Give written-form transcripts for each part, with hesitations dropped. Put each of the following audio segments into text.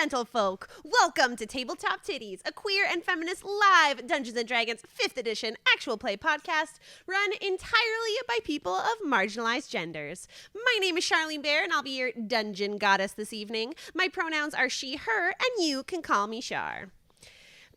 gentlefolk. Welcome to Tabletop Tiddies, a queer and feminist live Dungeons & Dragons 5th edition actual play podcast run entirely by people of marginalized genders. My name is Charlene Bear, and I'll be your dungeon goddess this evening. My pronouns are she, her, and you can call me Char.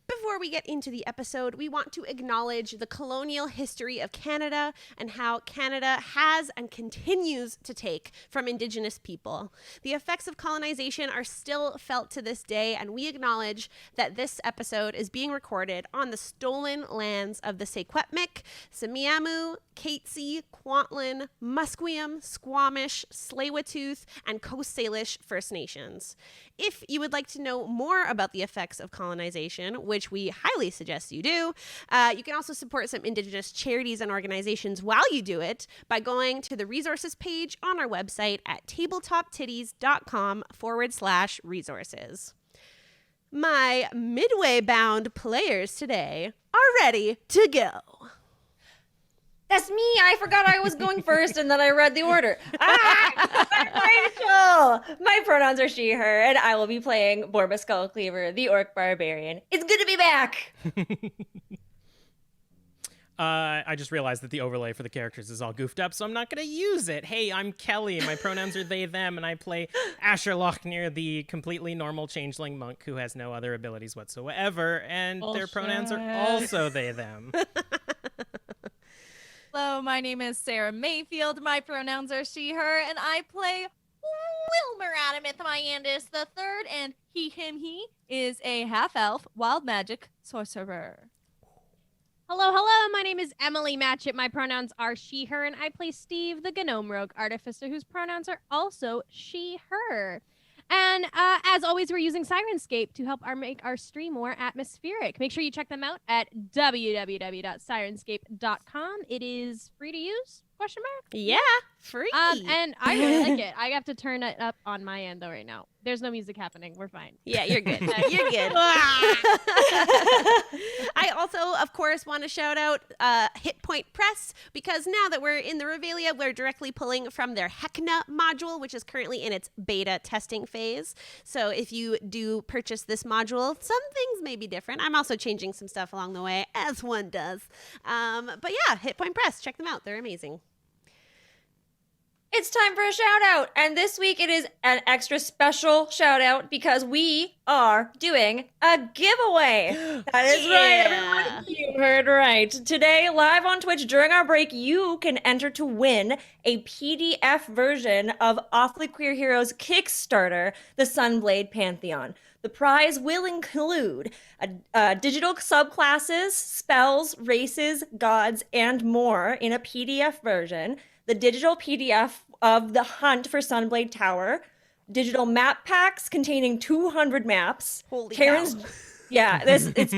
Before we get into the episode, we want to acknowledge the colonial history of Canada and how Canada has and continues to take from Indigenous people. The effects of colonization are still felt to this day, and we acknowledge that this episode is being recorded on the stolen lands of the Secwepemc, Semiahmoo, Katzie, Kwantlen, Musqueam, Squamish, Tsleil-Waututh, and Coast Salish First Nations. If you would like to know more about the effects of colonization, which we highly suggest you do, you can also support some Indigenous charities and organizations while you do it by going to the resources page on our website at tabletoptiddies.com/resources. My Midway-bound players today are ready to go. That's me. I forgot I was going first, and then I read the order. I'm Rachel. My pronouns are she, her, and I will be playing Borba Skullcleaver, the Orc Barbarian. It's good to be back. I just realized that the overlay for the characters is all goofed up, so I'm not going to use it. Hey, I'm Kelly. My pronouns are they, them, and I play Asher Lochner, the completely normal changeling monk who has no other abilities whatsoever, and their pronouns are also they, them. Hello, my name is Sara Mayfield. My pronouns are she, her, and I play Wilmer Adamith Myandis III, and he, him, he is a half-elf wild magic sorcerer. Hello, my name is Emily Matchette. My pronouns are she, her, and I play Steve, the Gnome Rogue Artificer, whose pronouns are also she, her. And as always, we're using Sirenscape to help make our stream more atmospheric. Make sure you check them out at www.sirenscape.com. It is free to use? ? Yeah, free. And I really like it. I have to turn it up on my end though right now. There's no music happening. We're fine. Yeah, you're good. You're good. I also, of course, want to shout out Hit Point Press, because now that we're in the Revelia, we're directly pulling from their Hecna module, which is currently in its beta testing phase. So if you do purchase this module, some things may be different. I'm also changing some stuff along the way, as one does. But yeah, Hit Point Press, check them out. They're amazing. It's time for a shout out, and this week it is an extra special shout out because we are doing a giveaway. That is right, everyone. You heard right. Today, live on Twitch during our break, you can enter to win a PDF version of Awfully Queer Heroes Kickstarter, The Sunblade Pantheon. The prize will include digital subclasses, spells, races, gods, and more in a PDF version, the digital PDF of the Hunt for Sunblade Tower, digital map packs containing 200 maps. Holy cow. Yeah, it's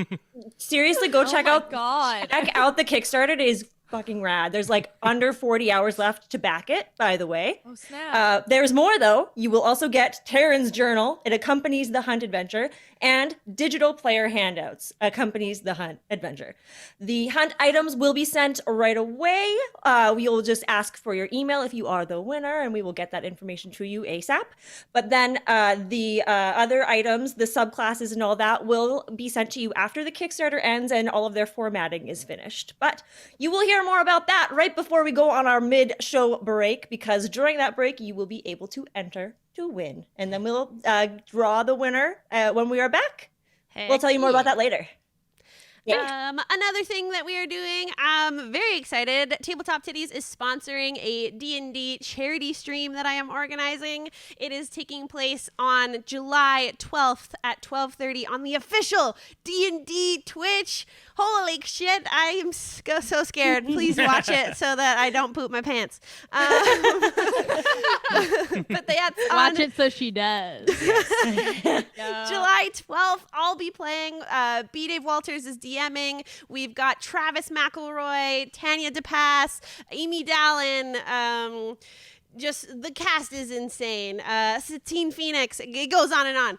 seriously go check out the Kickstarter. It is fucking rad. There's like under 40 hours left to back it, by the way. Oh, snap. There's more, though. You will also get Taryn's journal. It accompanies the Hunt adventure, and digital player handouts accompanies the Hunt adventure. The Hunt items will be sent right away. We will just ask for your email if you are the winner, and we will get that information to you ASAP. But then the other items, the subclasses and all that, will be sent to you after the Kickstarter ends and all of their formatting is finished. But you will hear more about that right before we go on our mid-show break, because during that break, you will be able to enter to win. And then we'll draw the winner when we are back. We'll tell you more about that later. Yeah. Another thing that we are doing, I'm very excited. Tabletop Tiddies is sponsoring a D&D charity stream that I am organizing. It is taking place on July 12th at 12:30 on the official D&D Twitch. Holy shit, I am so scared. Please watch it so that I don't poop my pants. But that's Watch it so she does. July 12th, I'll be playing. B. Dave Walters is DMing. We've got Travis McElroy, Tanya DePass, Amy Dallin, just the cast is insane. Satine Phoenix, it goes on and on.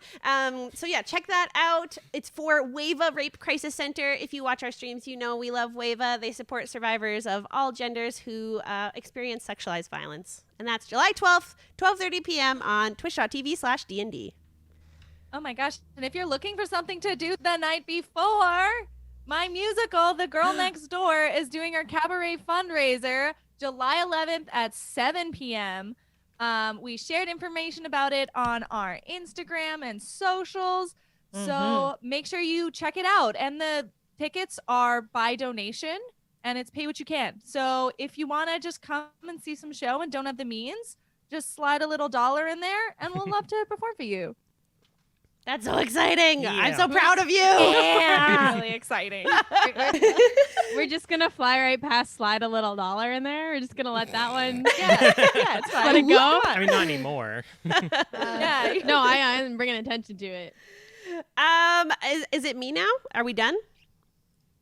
So yeah, check that out. It's for Wava Rape Crisis Center. If you watch our streams, you know we love Wava. They support survivors of all genders who experience sexualized violence. And that's July 12th, 12:30 p.m. on twitch.tv/DND. Oh my gosh. And if you're looking for something to do the night before, my musical, The Girl Next Door, is doing our cabaret fundraiser July 11th at 7 p.m. We shared information about it on our Instagram and socials. So make sure you check it out. And the tickets are by donation and it's pay what you can. So if you want to just come and see some show and don't have the means, just slide a little dollar in there and we'll love to perform for you. That's so exciting. Yeah. I'm so proud of you. Yeah. Really exciting. We're just gonna fly right past slide a little dollar in there. We're just gonna let that one Yeah, it's fine. let it go. I mean, not anymore. Yeah. No, I'm bringing attention to it. Is it me now? Are we done?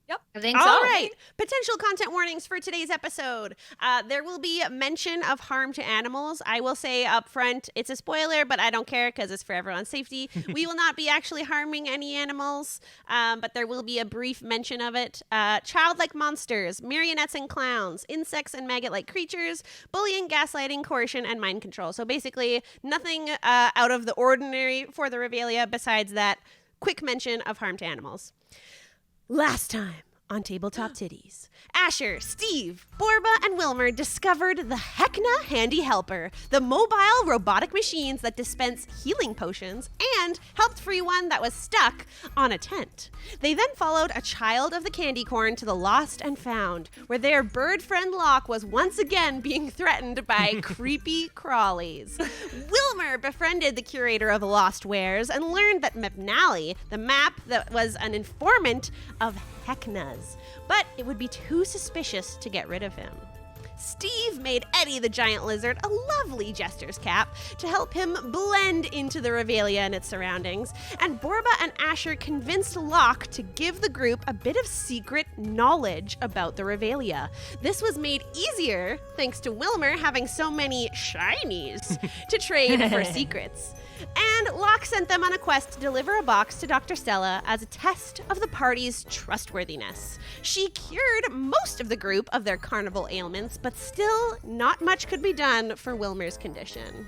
I think All so. right. Potential content warnings for today's episode. There will be mention of harm to animals. I will say up front, it's a spoiler, but I don't care because it's for everyone's safety. We will not be actually harming any animals, but there will be a brief mention of it. Childlike monsters, marionettes and clowns, insects and maggot-like creatures, bullying, gaslighting, coercion, and mind control. So basically, nothing out of the ordinary for the Revelia besides that quick mention of harm to animals. Last time on Tabletop Tiddies, Asher, Steve, Borba, and Wilmer discovered the Hecna Handy Helper, the mobile robotic machines that dispense healing potions, and helped free one that was stuck on a tent. They then followed a child of the candy corn to the Lost and Found, where their bird friend Locke was once again being threatened by creepy crawlies. Wilmer befriended the curator of Lost Wares and learned that McNally, the map that was an informant of Hecna's, but it would be too suspicious to get rid of him. Steve made Eddie the giant lizard a lovely jester's cap to help him blend into the Revelia and its surroundings, and Borba and Asher convinced Locke to give the group a bit of secret knowledge about the Revelia. This was made easier thanks to Wilmer having so many shinies to trade for secrets. And Locke sent them on a quest to deliver a box to Dr. Stella as a test of the party's trustworthiness. She cured most of the group of their carnival ailments, but still not much could be done for Wilmer's condition.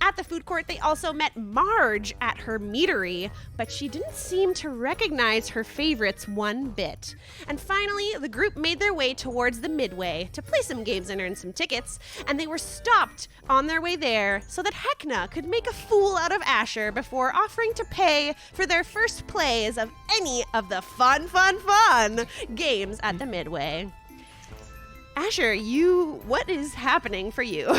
At the food court, they also met Marge at her meadery, but she didn't seem to recognize her favorites one bit. And finally, the group made their way towards the Midway to play some games and earn some tickets, and they were stopped on their way there so that Hecna could make a fool out of Asher before offering to pay for their first plays of any of the fun games at the Midway. Asher, what is happening for you?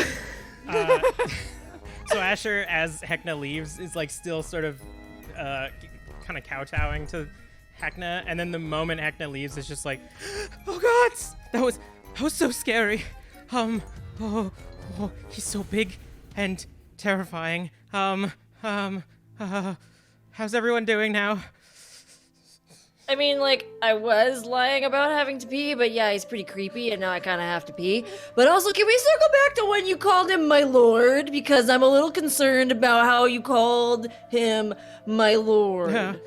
So Asher, as Hecna leaves, is like still sort of kind of kowtowing to Hecna, and then the moment Hecna leaves, it's just like, oh god, that was so scary. He's so big and terrifying. How's everyone doing now? I mean, like, I was lying about having to pee, but yeah, he's pretty creepy, and now I kind of have to pee. But also, can we circle back to when you called him my lord? Because I'm a little concerned about how you called him my lord.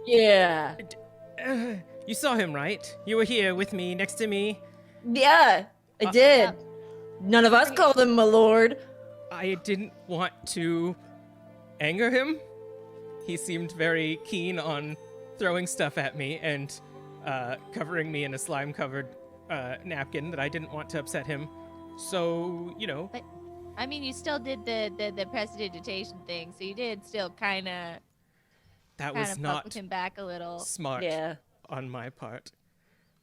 Yeah. You saw him, right? You were here with me, next to me. Yeah, I did. None of us called him my lord. I didn't want to anger him. He seemed very keen on throwing stuff at me and covering me in a slime-covered napkin that I didn't want to upset him. So, you know. But, I mean, you still did the prestidigitation thing, so you did still kind of That was not with him back a little. smart on my part.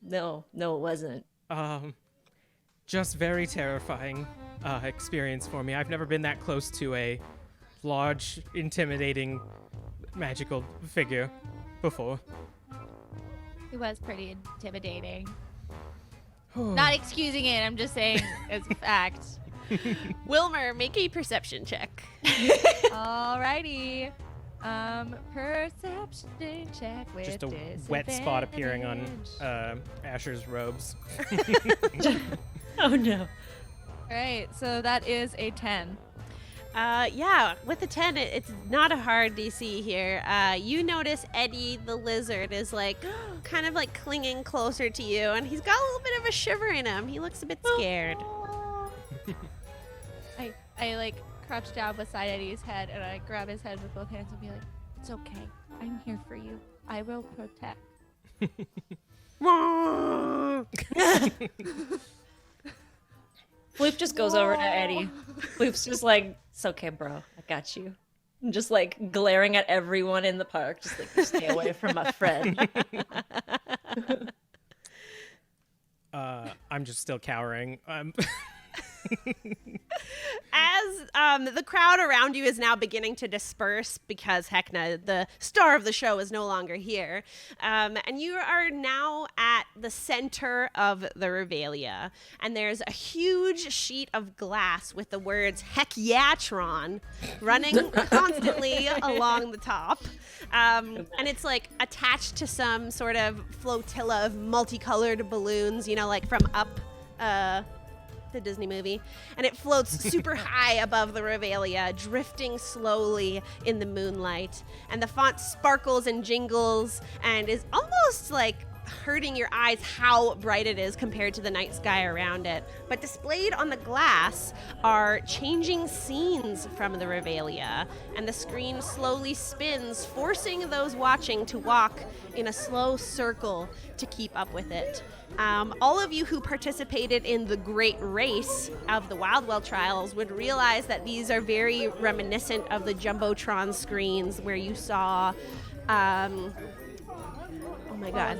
No, it wasn't. Just very terrifying experience for me. I've never been that close to a large, intimidating, magical figure before. He was pretty intimidating. Not excusing it, I'm just saying as a fact. Wilmer, make a perception check. Alrighty. Perception check with Just a wet spot appearing on Asher's robes. Oh no. Alright, so that is a 10. Yeah, with the 10, it's not a hard DC here. You notice Eddie the lizard is like kind of like clinging closer to you, and he's got a little bit of a shiver in him. He looks a bit scared. I like crouch down beside Eddie's head, and I grab his head with both hands and be like, "It's okay. I'm here for you. I will protect." Floop just goes over to Eddie. Floop's just like, "It's okay, bro. I got you." And just like glaring at everyone in the park, just like, "Stay away from my friend." I'm just still cowering. As the crowd around you is now beginning to disperse because Hecna, the star of the show, is no longer here, and you are now at the center of the Revelia, and there's a huge sheet of glass with the words "Hekyatron" running constantly along the top, and it's like attached to some sort of flotilla of multicolored balloons, you know, like from Up. The Disney movie, and it floats super high above the Revelia, drifting slowly in the moonlight, and the font sparkles and jingles and is almost like hurting your eyes how bright it is compared to the night sky around it. But displayed on the glass are changing scenes from the Revelia, and the screen slowly spins, forcing those watching to walk in a slow circle to keep up with it. All of you who participated in the great race of the Wildwell trials would realize that these are very reminiscent of the Jumbotron screens where you saw, oh my god,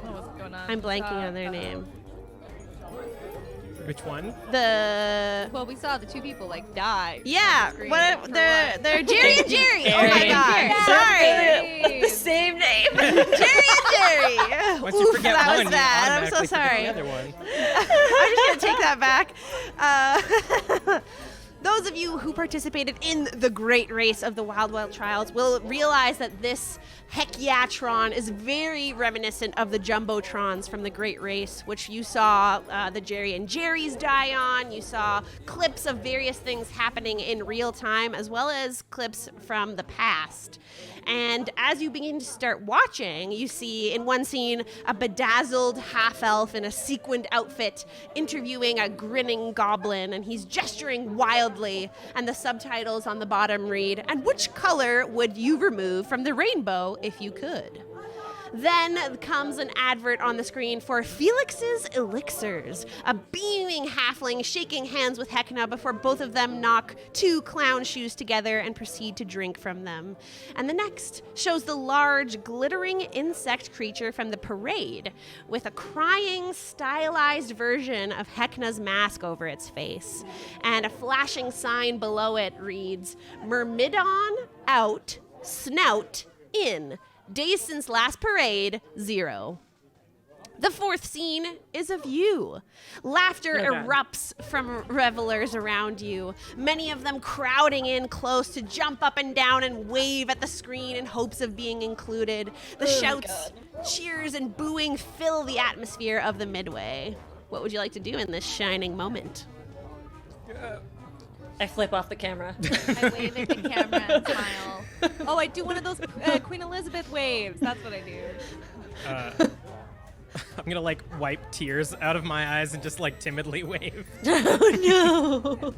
What was going on? I'm blanking on their name. Which one? Well, we saw the two people like die. Yeah, on the screen. what For they're Jerry and Jerry. Oh my Jerry god, and sorry. The same name. Jerry and Jerry. Once you forget that one, was you bad. I'm so automatically forget sorry. the other one. I'm just gonna take that back. Those of you who participated in the great race of the Wildwell trials will realize that this Hekyatron is very reminiscent of the Jumbotrons from the great race, which you saw the Jerry and Jerry's die on. You saw clips of various things happening in real time, as well as clips from the past. And as you begin to start watching, you see in one scene a bedazzled half-elf in a sequined outfit interviewing a grinning goblin, and he's gesturing wildly, and the subtitles on the bottom read, "And which color would you remove from the rainbow if you could?" Then comes an advert on the screen for Felix's Elixirs, a beaming halfling shaking hands with Hecna before both of them knock two clown shoes together and proceed to drink from them. And the next shows the large, glittering insect creature from the parade with a crying, stylized version of Hecna's mask over its face. And a flashing sign below it reads, "Myrmidon out, snout in. Days since last parade, 0. The fourth scene is of you. Laughter erupts from revelers around you, many of them crowding in close to jump up and down and wave at the screen in hopes of being included. The shouts, cheers, and booing fill the atmosphere of the Midway. What would you like to do in this shining moment? I flip off the camera. I wave at the camera and smile. Oh, I do one of those Queen Elizabeth waves. That's what I do. I'm gonna like wipe tears out of my eyes and just like timidly wave. Oh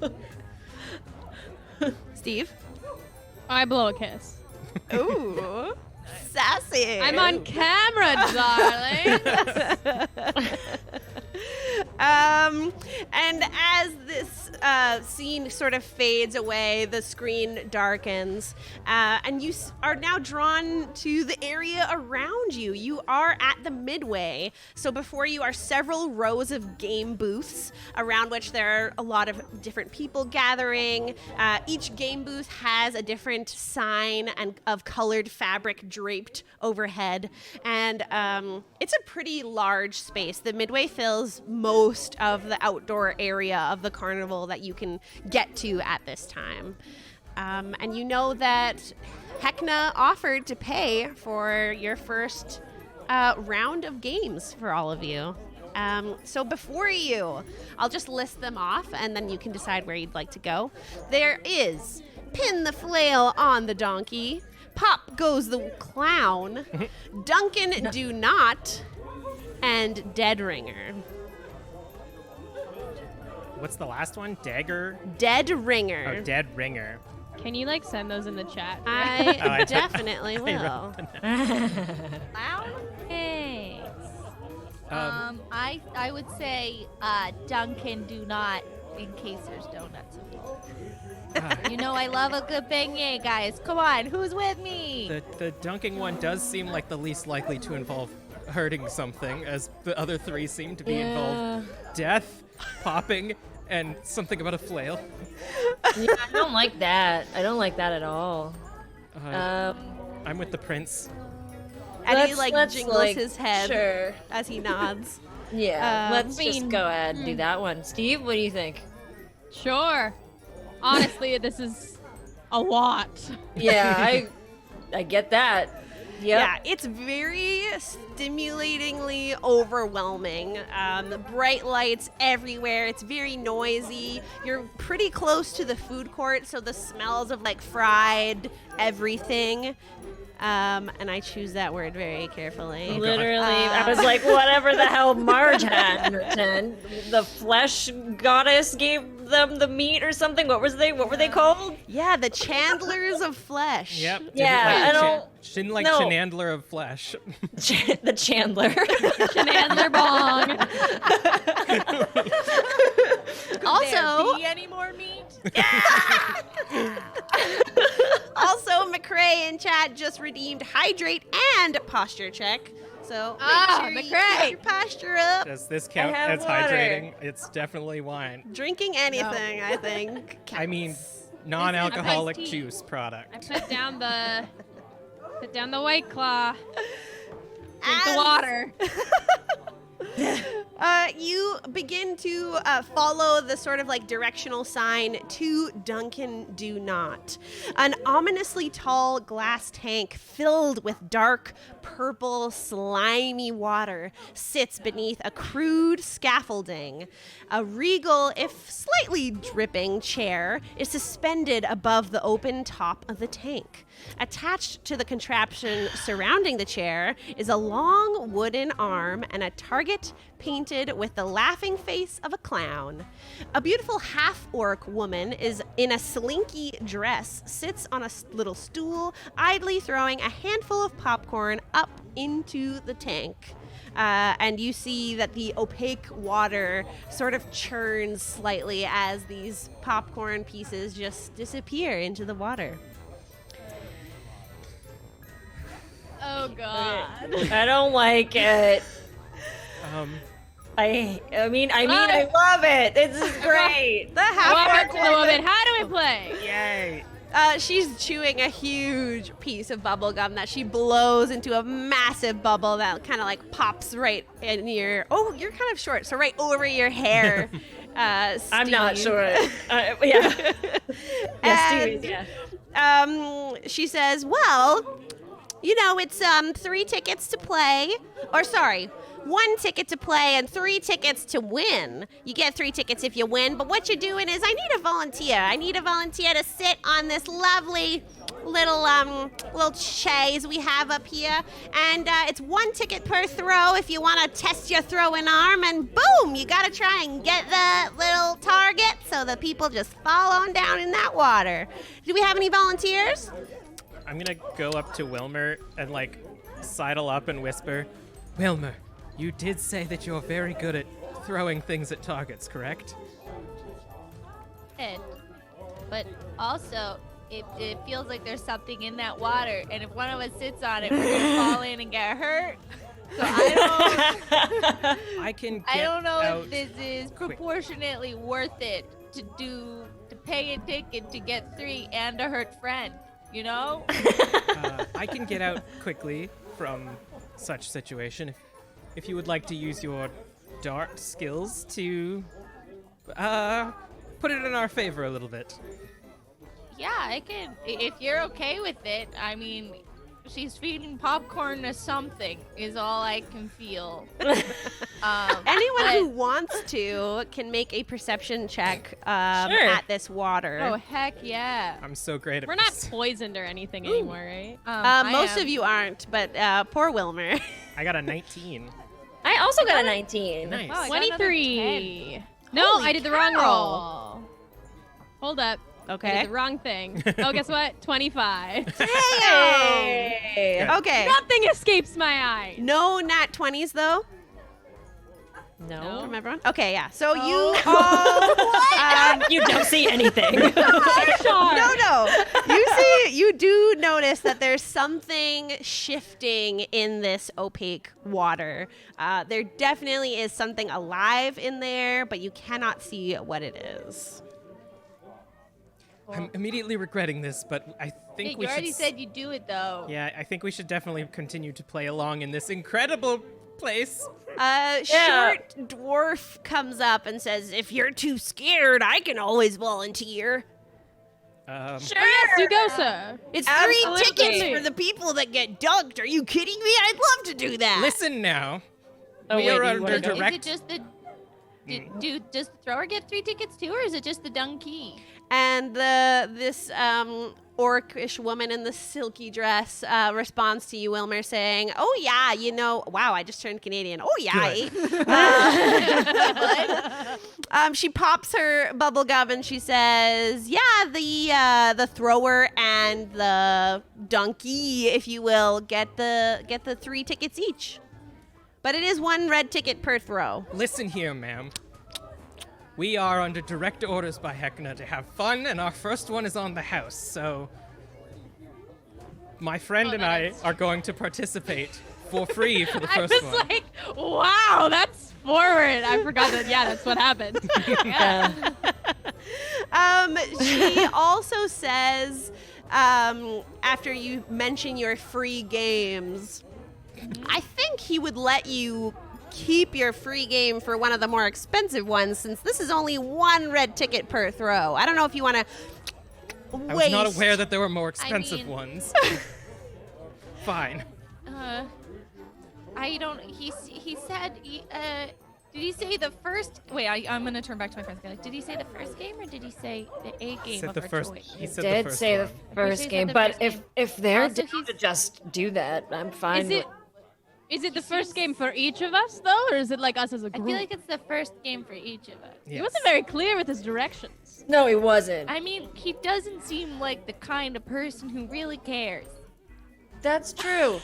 no. Steve? I blow a kiss. Ooh, sassy. I'm on camera, darling. And as this scene sort of fades away, the screen darkens, and you are now drawn to the area around you. You are at the Midway, so before you are several rows of game booths around which there are a lot of different people gathering. Each game booth has a different sign and of colored fabric draped overhead, and it's a pretty large space. The Midway fills most of the outdoor area of the carnival that you can get to at this time. And you know that Hecna offered to pay for your first round of games for all of you. So before you, I'll just list them off and then you can decide where you'd like to go. There is Pin the Flail on the Donkey, Pop Goes the Clown, Duncan Do Not, and Dead Ringer. What's the last one? Dagger? Dead ringer. Oh, dead ringer. Can you like send those in the chat? I definitely will. Loud? Thanks. I would say Duncan do not, in case there's donuts involved. You know I love a good beignet, guys. Come on, who's with me? The dunking one does seem like the least likely to involve hurting something, as the other three seem to be involved. Death, popping, and something about a flail. Yeah, I don't like that. I don't like that at all. I'm with the prince. And he like let's, jingles like, his head Sure. as he nods. Yeah, let's I just mean, go ahead and do that one. Steve, what do you think? Sure. Honestly, this is a lot. Yeah, I get that. Yep. Yeah, it's very stimulatingly overwhelming. Bright lights everywhere. It's very noisy. You're pretty close to the food court, so the smells of like fried everything. And I choose that word very carefully. Literally, I was like, whatever the hell Marge had written. The flesh goddess gave them the meat or something. What were they called? Yeah, the Chandlers of Flesh. Yep. Yeah, I don't. Didn't like no. Chenandler of flesh. The Chandler. Shenanigans bong. Also, there be any more meat? also, McCrae in chat just redeemed hydrate and posture check. So make sure you McCrae. keep your posture up. Does this count have as water. hydrating? It's definitely wine. Drinking anything, I think. I mean, counts. non-alcoholic iced tea. juice I product. put down the White Claw. Drink the As- water. You begin to follow the sort of like directional sign to Duncan Do Not. An ominously tall glass tank filled with dark, purple, slimy water sits beneath a crude scaffolding. A regal, if slightly dripping, chair is suspended above the open top of the tank. Attached to the contraption surrounding the chair is a long wooden arm and a target painted with the laughing face of a clown. A beautiful half-orc woman is in a slinky dress, sits on a little stool, idly throwing a handful of popcorn up into the tank. And you see that the opaque water sort of churns slightly as these popcorn pieces just disappear into the water. Oh God. I don't like it. I love it. This is great. The Welcome half-orc to the woman. How do we play? Yay! She's chewing a huge piece of bubble gum that she blows into a massive bubble that kind of like pops right in your. Oh, you're kind of short, so right over your hair. I'm not Steve. sure. Yeah. Yeah, Steve, yeah. She says, "Well, you know, it's 3 tickets to play, or sorry, 1 ticket to play and 3 tickets to win. You get 3 tickets if you win, but what you're doing is I need a volunteer. I need a volunteer to sit on this lovely little chaise we have up here, and it's 1 ticket per throw if you want to test your throwing arm, and boom, you gotta try and get the little target so the people just fall on down in that water. Do we have any volunteers?" I'm gonna go up to Wilmer and like sidle up and whisper, "Wilmer, you did say that you're very good at throwing things at targets, correct?" But also, it feels like there's something in that water, and if one of us sits on it, we're gonna fall in and get hurt. So I can get I don't know out if this is quick. proportionately worth it to pay a ticket to get 3 and a hurt friend. You know? I can get out quickly from such situation if you would like to use your dart skills to put it in our favor a little bit. Yeah, I can. If you're okay with it, I mean, she's feeding popcorn to something is all I can feel. Anyone who wants to can make a perception check Sure. at this water. Oh, heck yeah. I'm so great at We're not this. poisoned or anything anymore, right? Most of you aren't, but poor Wilmer. I got a 19. I also got a 19. Nice. Wow, I got another 23. No, Holy I did the wrong cow. roll. Hold up. I Okay. did the wrong thing. Oh, guess what? 25. Hey. Okay. Nothing escapes my eyes. No nat 20s though No. from everyone. Okay, yeah. So Oh. you all You don't see anything. you do notice that there's something shifting in this opaque water. There definitely is something alive in there, but you cannot see what it is. I'm immediately regretting this, but I Hey, think you we already should. said you'd do it, though. Yeah, I think we should definitely continue to play along in this incredible place. Short dwarf comes up and says, "If you're too scared, I can always volunteer. Yes, you go, sir. It's Absolutely. 3 tickets for the people that get dunked. Are you kidding me? I'd love to do that." Listen now. Oh, We wait, are do you under wanna go? direct. Is it just the... Does the thrower get 3 tickets, too, or is it just the donkey? And this orcish woman in the silky dress responds to you, Wilmer, saying, "Oh yeah, wow, I just turned Canadian. Oh yeah." She pops her bubble gum and she says, "Yeah, the thrower and the donkey, if you will, get the 3 tickets each. But it is 1 red ticket per throw." Listen here, ma'am. We are under direct orders by Heckner to have fun, and our first one is on the house, so my friend and I are going to participate for free for the I first was one. like, wow, that's forward. I forgot that, that's what happened. Yeah. She also says, after you mention your free games, I think he would let you keep your free game for one of the more expensive ones, since this is only 1 red ticket per throw. I don't know if you want to I was not aware that there were more expensive mean- ones. Fine. I don't... He said... did he say the first... Wait, I'm going to turn back to my friends. Did he say the first game, or did he say the A game Said of the our first. choice? He said Did the first say one. the first said game, the but first game. if they're Also, down he's- to just do that, I'm fine. Is it the first game for each of us, though, or is it like us as a I group? feel like it's the first game for each of us. He wasn't very clear with his directions. No, he wasn't. I mean, he doesn't seem like the kind of person who really cares. That's true.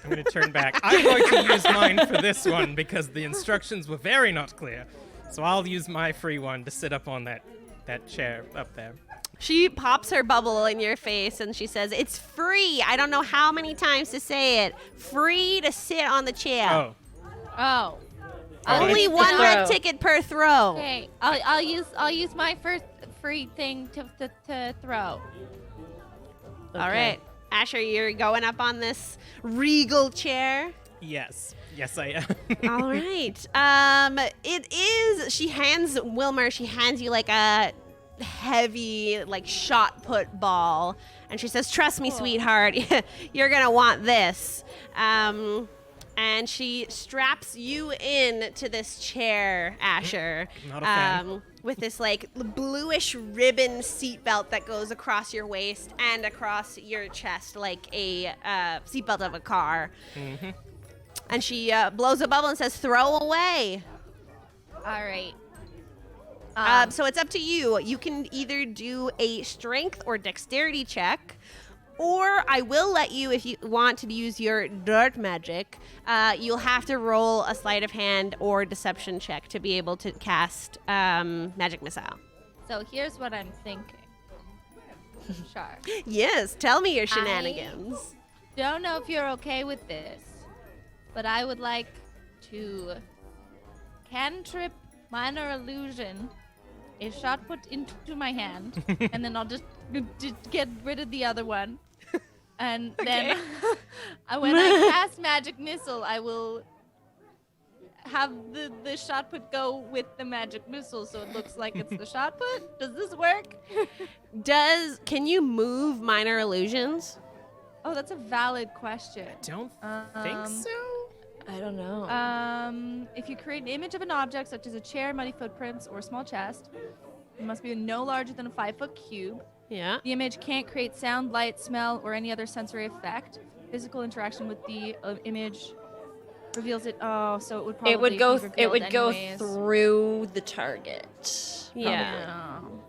I'm going to turn back. I'm going to use mine for this one because the instructions were very not clear. So I'll use my free one to sit up on that chair up there. She pops her bubble in your face and she says, "It's free. I don't know how many times to say it. Free to sit on the chair. Oh. Oh. Only it's 1 the red throw. ticket per throw." Okay, I'll use my first free thing to throw. All right. Asher, you're going up on this regal chair. Yes. Yes, I am. All right. She hands you like a heavy, like, shot put ball. And she says, "Trust me, sweetheart, you're going to want this." And she straps you in to this chair, Asher. Not a fan. With this, like, bluish ribbon seatbelt that goes across your waist and across your chest like a seatbelt of a car. Mm-hmm. And she blows a bubble and says, "Throw away." All right. So it's up to you. You can either do a strength or dexterity check, or I will let you, if you want to use your dark magic, you'll have to roll a sleight of hand or deception check to be able to cast magic missile. So here's what I'm thinking. Sure. Yes, tell me your shenanigans. Don't know if you're okay with this, but I would like to cantrip minor illusion a shot put into my hand, and then I'll just get rid of the other one. And then when I cast magic missile, I will have the shot put go with the magic missile, so it looks like it's the shot put. Does this work? Can you move minor illusions? Oh, that's a valid question. Don't think so. I don't know. If you create an image of an object, such as a chair, muddy footprints, or a small chest, it must be no larger than a 5-foot cube. Yeah. The image can't create sound, light, smell, or any other sensory effect. Physical interaction with the image Reveals it. Oh, so it would probably It would be go. revealed It would go anyways. through the target. Yeah. Oh.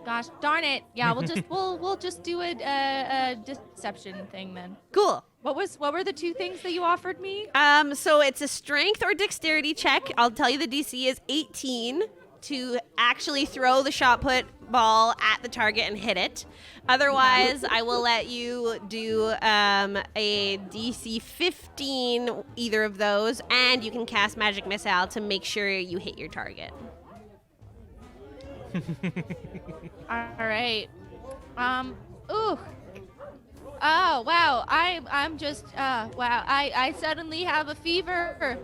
Gosh darn it! Yeah, we'll just do a deception thing then. Cool. What were the two things that you offered me? So it's a strength or dexterity check. I'll tell you the DC is 18 to actually throw the shot put ball at the target and hit it. Otherwise, I will let you do a DC 15, either of those, and you can cast Magic Missile to make sure you hit your target. All right. Ooh. Oh wow. I'm just. Wow. I suddenly have a fever.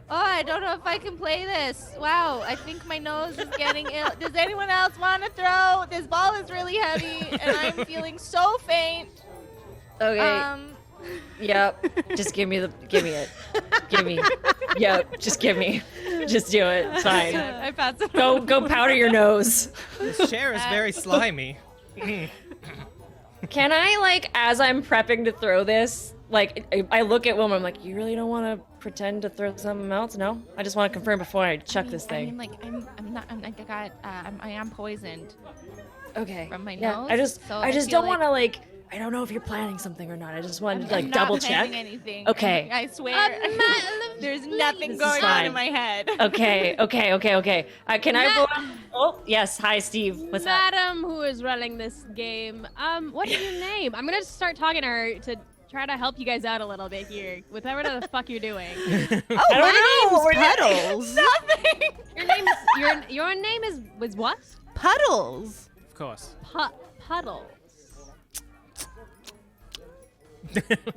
Oh, I don't know if I can play this. Wow. I think my nose is getting ill. Does anyone else want to throw? This ball is really heavy, and I'm feeling so faint. Okay. Yep. Just give me it. Give me. Yep. Just give me. Just do it. It's fine. I passed it. Go powder your nose. This chair is very slimy. Can I, like, as I'm prepping to throw this, like, I look at Wilma, I'm like, you really don't want to pretend to throw something else? No? I just want to confirm before I chuck this thing. I mean, like, I am poisoned Okay. from my Yeah, nose. I just feel don't want to, like, I don't know if you're planning something or not. I just wanted to, like, I'm double not check. planning anything. Okay. I swear. There's nothing This is going on fine. in my head. Okay. Can I roll? Oh, yes. Hi, Steve. What's up? Madam who is running this game, what is your name? I'm gonna start talking to her to try to help you guys out a little bit here with whatever the fuck you're doing. Oh, my name's Puddles. Nothing. Your name was what? Puddles. Of course. Puddles.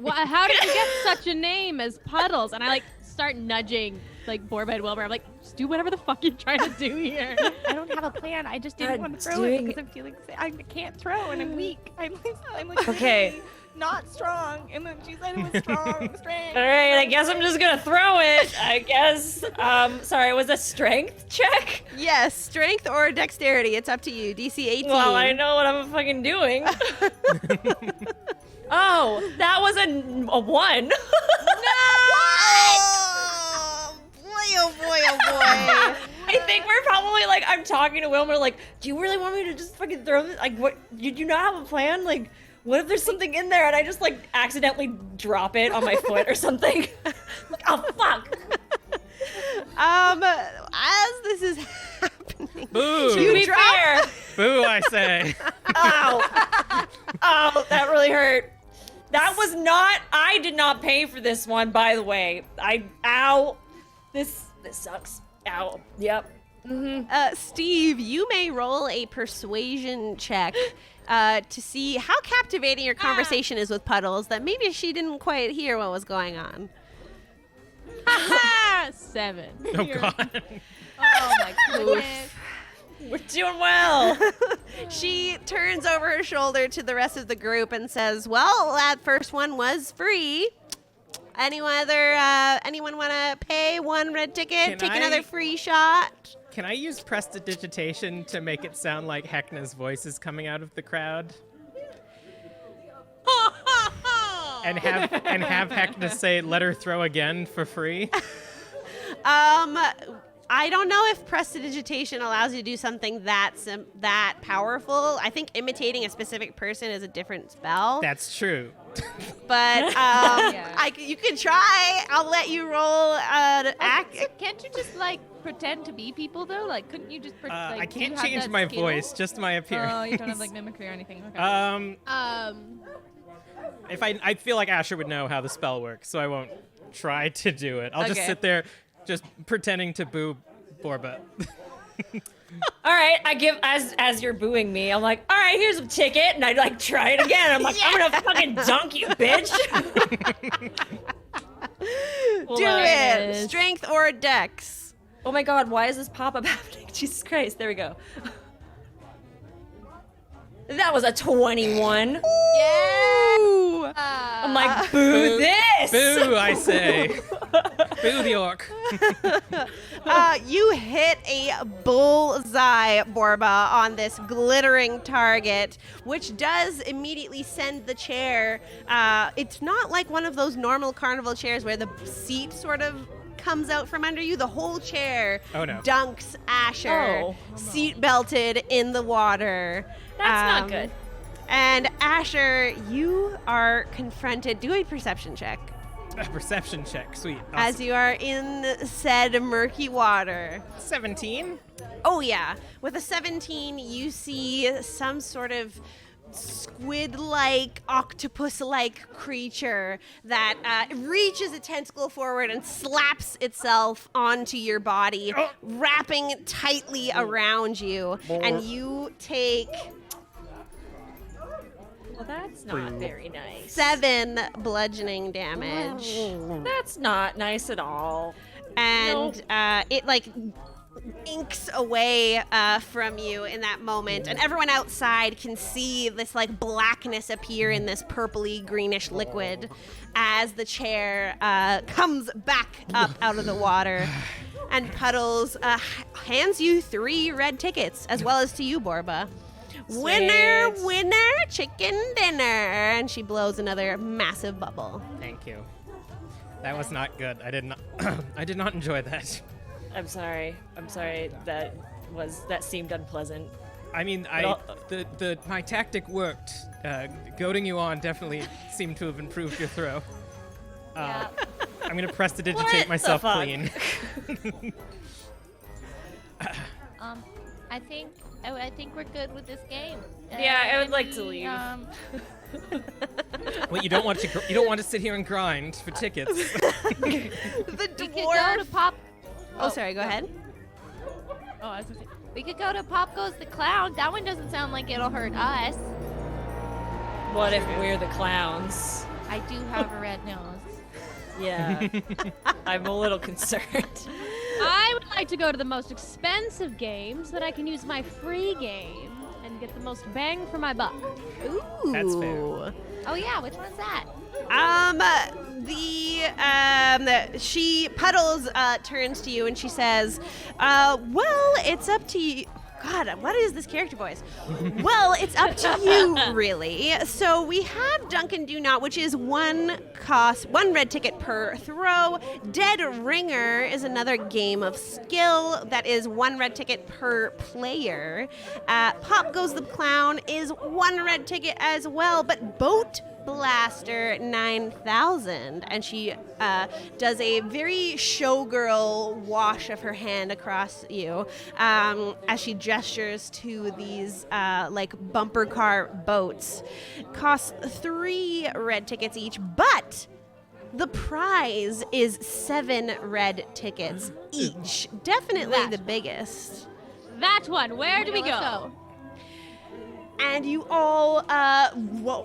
How did you get such a name as Puddles? And I like start nudging like Borbed Wilbur. I'm like, just do whatever the fuck you're trying to do here. I don't have a plan. I just didn't want to throw it because I'm feeling sick. I can't throw and I'm weak. I'm like Okay. really not strong. And then she said it was strong. Strength. All right, I guess I'm just gonna throw it. I guess. Sorry, it was a strength check? Yes, strength or dexterity. It's up to you. DC 18. Well, I know what I'm fucking doing. Oh, that was a 1. Oh, boy, oh boy, oh boy. I think we're probably like, I'm talking to Wilmer, like, do you really want me to just fucking throw this? Like, what? You do not have a plan? Like, what if there's something in there and I just like accidentally drop it on my foot or something? Like, oh fuck. As this is happening, Boo! To be fair. Boo, I say. Ow. Oh, that really hurt. That was not, I did not pay for this one, by the way. Ow. This sucks. Ow. Yep. Steve, you may roll a persuasion check to see how captivating your conversation is with Puddles, that maybe she didn't quite hear what was going on. 7. Oh, God. Oh my goodness. We're doing well. She turns over her shoulder to the rest of the group and says, well, that first one was free. Anyone want to pay one red ticket, take another free shot? Can I use prestidigitation to make it sound like Heckna's voice is coming out of the crowd? and have Heckna say, let her throw again for free? I don't know if prestidigitation allows you to do something that powerful. I think imitating a specific person is a different spell. That's true. But you can try. I'll let you roll act. So can't you just like pretend to be people though? Like, couldn't you just? I do you can't have change that my skill? voice, just my appearance. Oh, you don't have like mimicry or anything. Okay. If I feel like Asher would know how the spell works, so I won't try to do it. I'll just Okay. sit there, just pretending to boo Borba. All right, I give, as you're booing me, I'm like, all right, here's a ticket, and I like try it again. I'm like, I'm gonna fucking dunk you, bitch. Do it. Strength or dex. Oh my god, why is this pop-up happening? Jesus Christ, there we go. That was a 21. Ooh. I'm like, boo this. Boo, I say. Boo the orc. You hit a bullseye, Borba, on this glittering target, which does immediately send the chair. It's not like one of those normal carnival chairs where the seat sort of comes out from under you. The whole chair dunks Asher, seat belted in the water. That's not good. And Asher, you are confronted. Do a perception check. A perception check. Sweet. Awesome. As you are in said murky water. 17. Oh, yeah. With a 17, you see some sort of squid-like, octopus-like creature that reaches a tentacle forward and slaps itself onto your body, wrapping tightly around you. And you take... Well, that's not very nice. 7 bludgeoning damage. That's not nice at all. And it like inks away from you in that moment, and everyone outside can see this like blackness appear in this purpley greenish liquid as the chair comes back up out of the water. And Puddles hands you 3 red tickets, as well as to you, Borba. Winner, winner, chicken dinner. And she blows another massive bubble. Thank you. That was not good. I did not I did not enjoy that. I'm sorry. That seemed unpleasant. I mean, my tactic worked. Goading you on definitely seemed to have improved your throw. Yeah. I'm gonna prestidigitate myself fuck? clean. I think we're good with this game. Yeah, I would like to leave. Wait, you don't want to sit here and grind for tickets. The We could go dwarf. to Pop. Oh, sorry, go ahead. Oh, I was gonna say, we could go to Pop Goes the Clown. That one doesn't sound like it'll hurt us. What if we're the clowns? I do have a red nose. Yeah. I'm a little concerned. I would like to go to the most expensive game so that I can use my free game and get the most bang for my buck. Ooh. That's fair. Oh yeah, which one's that? Puddles turns to you and she says, well, it's up to you. God, what is this character voice? Well, it's up to you, really. So we have Duncan Do Not, which is 1 red ticket per throw. Dead Ringer is another game of skill that is 1 red ticket per player. Pop Goes the Clown is 1 red ticket as well, but Boat Blaster 9000, and she does a very showgirl wash of her hand across you as she gestures to these like bumper car boats. Costs 3 red tickets each, but the prize is 7 red tickets each. Definitely the biggest. That one. Where do we Let's go? And you all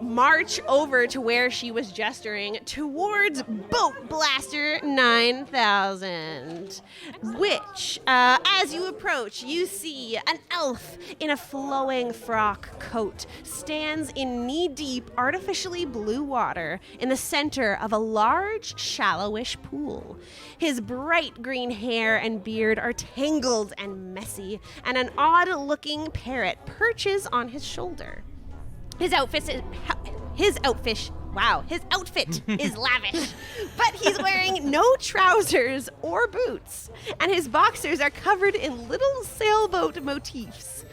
march over to where she was gesturing towards Boat Blaster 9000, which, as you approach, you see an elf in a flowing frock coat stands in knee-deep, artificially blue water in the center of a large, shallowish pool. His bright green hair and beard are tangled and messy, and an odd-looking parrot perches on his shoulder. His outfit is lavish, but he's wearing no trousers or boots, and his boxers are covered in little sailboat motifs.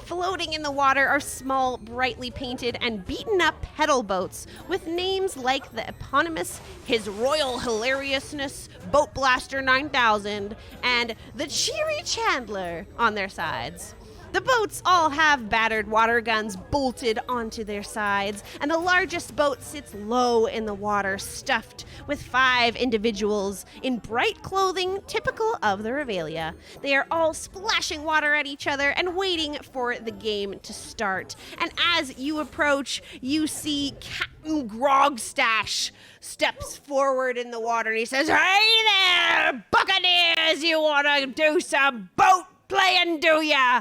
Floating in the water are small, brightly painted and beaten up pedal boats with names like the eponymous His Royal Hilariousness Boat Blaster 9000 and the Cheery Chandler on their sides. The boats all have battered water guns bolted onto their sides, and the largest boat sits low in the water, stuffed with 5 individuals in bright clothing typical of the Revelia. They are all splashing water at each other and waiting for the game to start. And as you approach, you see Captain Grogstash steps forward in the water, and he says, "Hey there, Buccaneers! You want to do some boat playing, do ya?"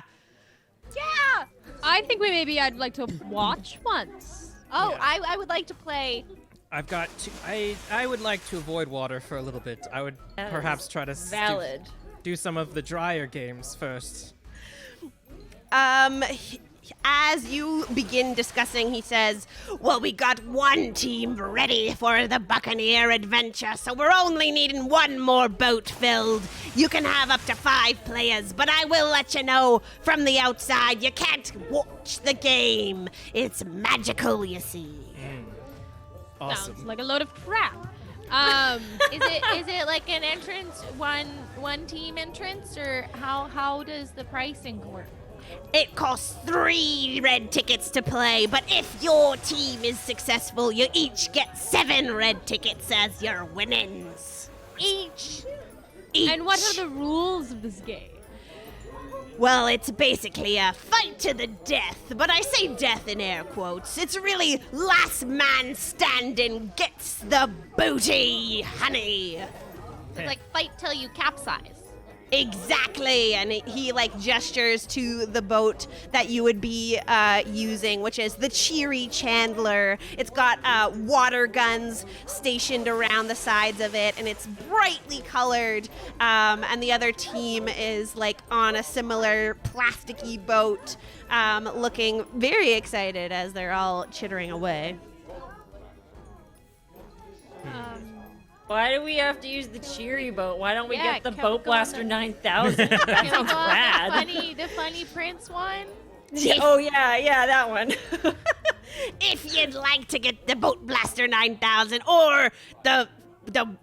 Yeah. I think I'd like to watch once. Oh, Yeah. I would like to play I've got to. I would like to avoid water for a little bit. I would That perhaps is try to valid. do some of the drier games first. As you begin discussing, he says, well, we got one team ready for the Buccaneer adventure, so we're only needing one more boat filled. You can have up to 5 players, but I will let you know from the outside, you can't watch the game. It's magical, you see. Awesome. Sounds like a load of crap. Is it like an entrance, one team entrance, or how does the pricing work? It costs 3 red tickets to play, but if your team is successful, you each get 7 red tickets as your winnings. Each. And what are the rules of this game? Well, it's basically a fight to the death, but I say death in air quotes. It's really last man standing gets the booty, honey. It's like fight till you capsize. Exactly, and he like gestures to the boat that you would be using, which is the Cheery Chandler. It's got water guns stationed around the sides of it, and it's brightly colored. And the other team is like on a similar plasticky boat, looking very excited as they're all chittering away. Why do we have to use the cheery boat? Why don't we Yeah, get the can we Boat go on Blaster the- 9000? That Can we sounds go on rad. the funny Prince one? Oh yeah, that one. If you'd like to get the Boat Blaster 9000 or the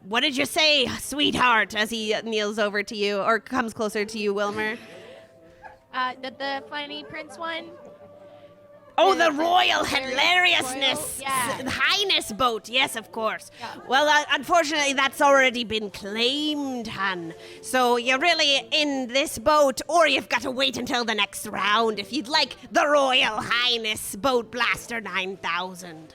what did you say, sweetheart, as he kneels over to you or comes closer to you, Wilmer? The funny Prince one. Oh, the The Royal very Hilariousness royal- yeah. Highness boat. Yes, of course. Yeah. Well, unfortunately, that's already been claimed, hun. So you're really in this boat, or you've got to wait until the next round if you'd like the Royal Highness Boat Blaster 9000.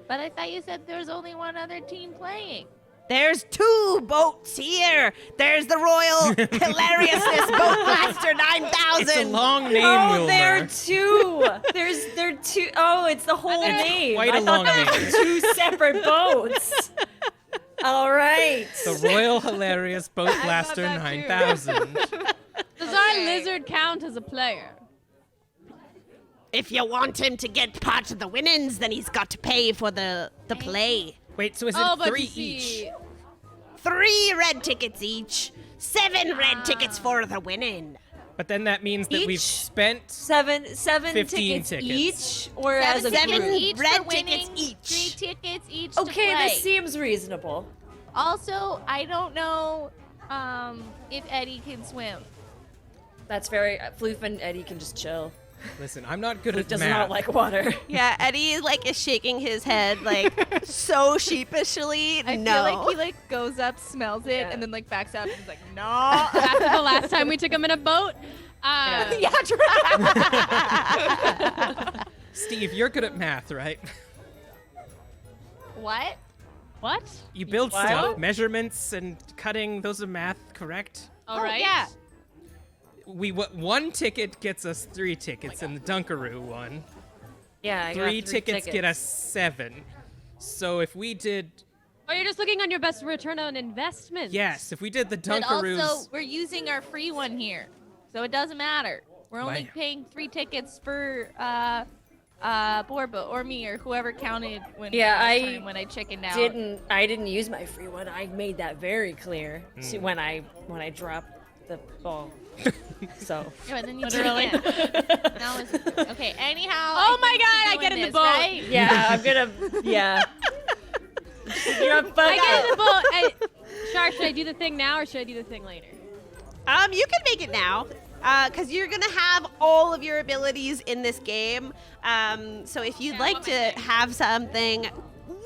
But I thought you said there was only one other team playing. There's 2 boats here. There's the Royal Hilariousness Boat Blaster 9000. It's a long name, Oh, Wilmer. there are 2. There are 2. Oh, it's the whole name. Quite I a thought long that name. was 2 separate boats. All right. The Royal Hilarious Boat Blaster that too. 9000. Does our lizard count as a player? If you want him to get part of the winnings, then he's got to pay for the play. Wait, so is it Oh, but 3 you see, each? 3 red tickets each. 7 red tickets for the winning. But then that means that we've Each? spent 7 15 tickets tickets. each, or as a 7 seven group? each red for winning, tickets each. 3 tickets each Okay, to play. this seems reasonable. Also, I don't know if Eddie can swim. That's very. Floof and Eddie can just chill. Listen, I'm not good Floof at does math. not like water. Yeah, Eddie like is shaking his head like so sheepishly. I no. feel like he like goes up, smells it, Yeah. and then like backs out and is like, no. after the last time we took him in a boat. Yeah, true. Steve, you're good at math, right? What? What? You build What? stuff, measurements and cutting, those are math, correct? All Oh, right. yeah. One ticket gets us 3 tickets in the Dunkaroo one. Yeah, I got 3 tickets get us 7. So if we did, Oh, you're just looking on your best return on investment. yes, if we did the But Dunkaroos, also, we're using our free one here, so it doesn't matter. We're only My- paying 3 tickets for Borba or me or whoever counted when Yeah, last I time when I chickened out. I didn't use my free one. I made that very clear when I dropped the ball. So Yeah, but then you Literally. did it again. Now it's okay. Anyhow. Oh my think God, we're I doing get in the this, boat. Right? yeah, I'm gonna yeah. You're a I get in the boat. Shar, should I do the thing now or should I do the thing later? You can make it now. Because you're going to have all of your abilities in this game. So if you'd Yeah, like what to am I saying? have something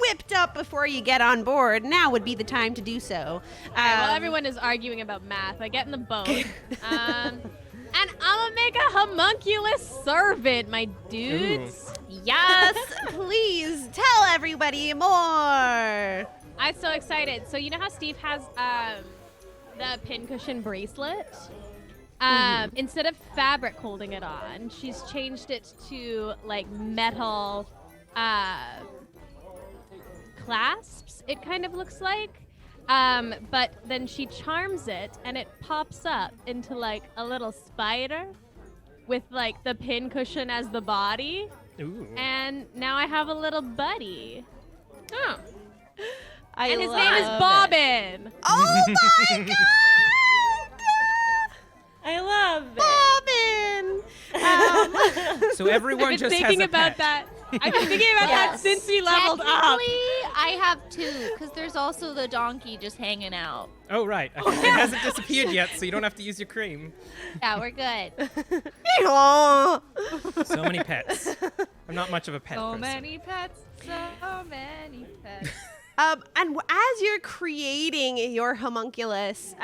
whipped up before you get on board, now would be the time to do so. Well, everyone is arguing about math. I get in the boat. And I'm gonna make a homunculus servant, my dudes. Yes, please tell everybody more. I'm so excited. So you know how Steve has the pincushion bracelet? Instead of fabric holding it on, she's changed it to like metal clasps, it kind of looks like. But then she charms it, and it pops up into like a little spider with like the pincushion as the body. Ooh. And now I have a little buddy. Oh. And his name is Bobbin. Oh my god! I love it. Bobbin! So everyone I've been just thinking has a about pet. that. I've been thinking about that Yes. since we leveled up. Technically, I have 2, because there's also the donkey just hanging out. Oh, right. Okay. It hasn't disappeared yet, so you don't have to use your cream. Yeah, we're good. Aw. So many pets. I'm not much of a pet So person. many pets, so many pets. And as you're creating your homunculus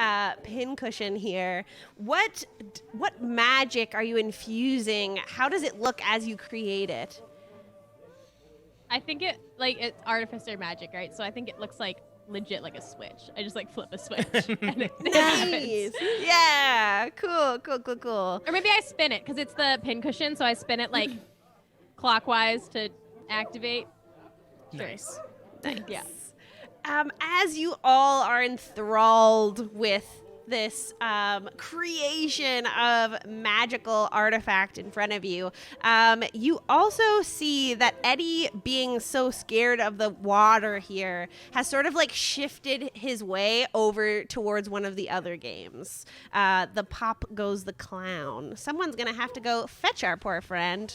pincushion here, what magic are you infusing? How does it look as you create it? I think it's artificer magic, right? So I think it looks like legit like a switch. I just like flip a switch and it happens. Nice. Yeah. Cool. Or maybe I spin it because it's the pincushion, so I spin it like clockwise to activate. Sure. Nice. Yeah. As you all are enthralled with this creation of magical artifact in front of you, you also see that Eddie, being so scared of the water here, has sort of like shifted his way over towards one of the other games. The Pop Goes the Clown. Someone's gonna have to go fetch our poor friend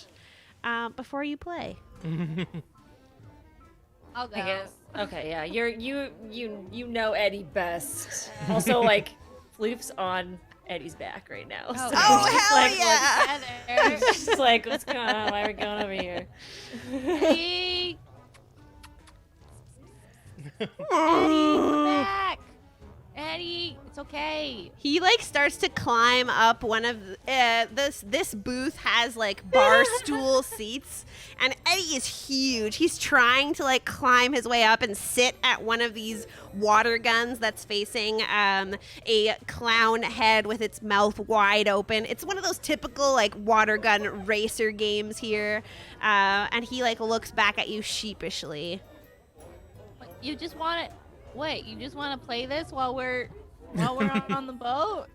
before you play. I'll go. I guess. Okay, yeah. You know Eddie best. Also, like, Floof's on Eddie's back right now. Oh, Oh, she's hell like, yeah! Together. She's like, what's going on? Why are we going over here? Eddie. Eddie, come back. Eddie, it's okay. He like starts to climb up one of this booth has like bar stool seats, and Eddie is huge. He's trying to like climb his way up and sit at one of these water guns that's facing a clown head with its mouth wide open. It's one of those typical like water gun racer games here, and he like looks back at you sheepishly. What, you just want to wait? You just want to play this while we're on the boat?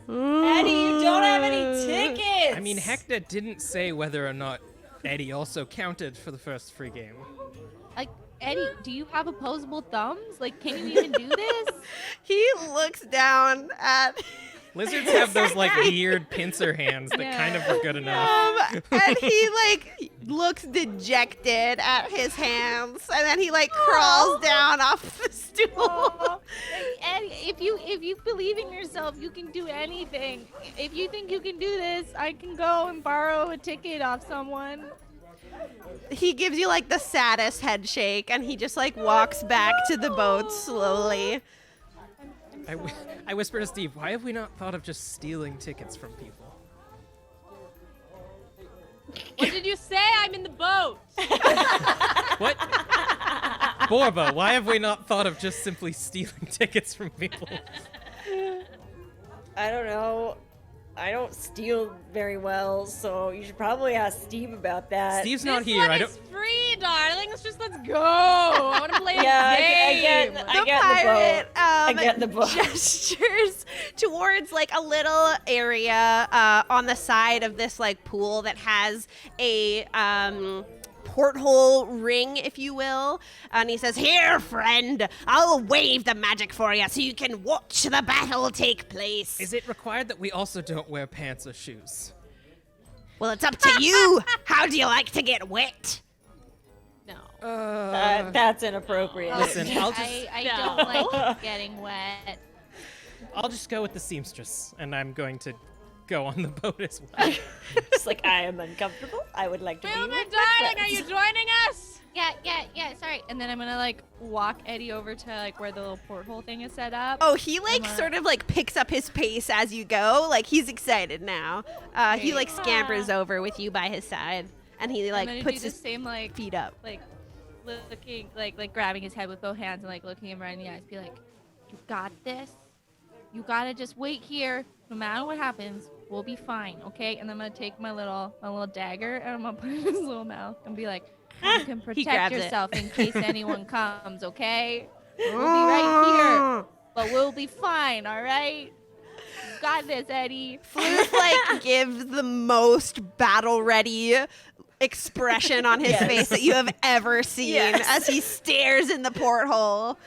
Eddie, you don't have any tickets! I mean, Hector didn't say whether or not Eddie also counted for the first free game. Like, Eddie, do you have opposable thumbs? Like, can you even do this? He looks down at Lizards have those like weird pincer hands that Yeah. kind of are good enough. and he like looks dejected at his hands, and then he like crawls down off the stool. Aw. Eddie, if you believe in yourself, you can do anything. If you think you can do this, I can go and borrow a ticket off someone. He gives you like the saddest head shake, and he just like walks back to the boat slowly. I whisper to Steve, why have we not thought of just stealing tickets from people? What did you say? I'm in the boat. What? Borba, why have we not thought of just simply stealing tickets from people? I don't know. I don't steal very well, so you should probably ask Steve about that. Steve's This not here. one I is don't. free, darling. Let's go. I want to play Yeah, a game. I The get pirate the boat. I get the boat. gestures towards like a little area on the side of this like pool that has a porthole ring, if you will, and he says, "Here, friend, I'll wave the magic for you so you can watch the battle take place." Is it required that we also don't wear pants or shoes? Well, it's up to you. How do you like to get wet? No. That's inappropriate. Listen, I'll I No. don't like getting wet. I'll just go with the seamstress, and I'm going to go on the boat as well. It's like, I am uncomfortable. I would like to be Wilma, with my darling, are friends. you joining us? Yeah, sorry. And then I'm gonna like walk Eddie over to like where the little porthole thing is set up. Oh, he like sort of like picks up his pace as you go. Like he's excited now. He like scampers over with you by his side, and he I'm like gonna puts do the his same like feet up. looking like grabbing his head with both hands and like looking him right in the eyes, be like, "You got this. You gotta just wait here. No matter what happens, we'll be fine, okay?" And then I'm gonna take my little dagger and I'm gonna put it in his little mouth and be like, You can He protect grabs it. yourself in case anyone comes, okay? We'll be right here, but we'll be fine, all right? You got this, Eddie. Floof like gives the most battle ready expression on his face that you have ever seen as he stares in the porthole.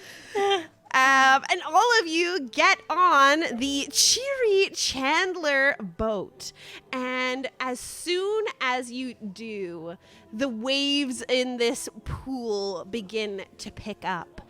And all of you get on the Cheery Chandler boat. And as soon as you do, the waves in this pool begin to pick up.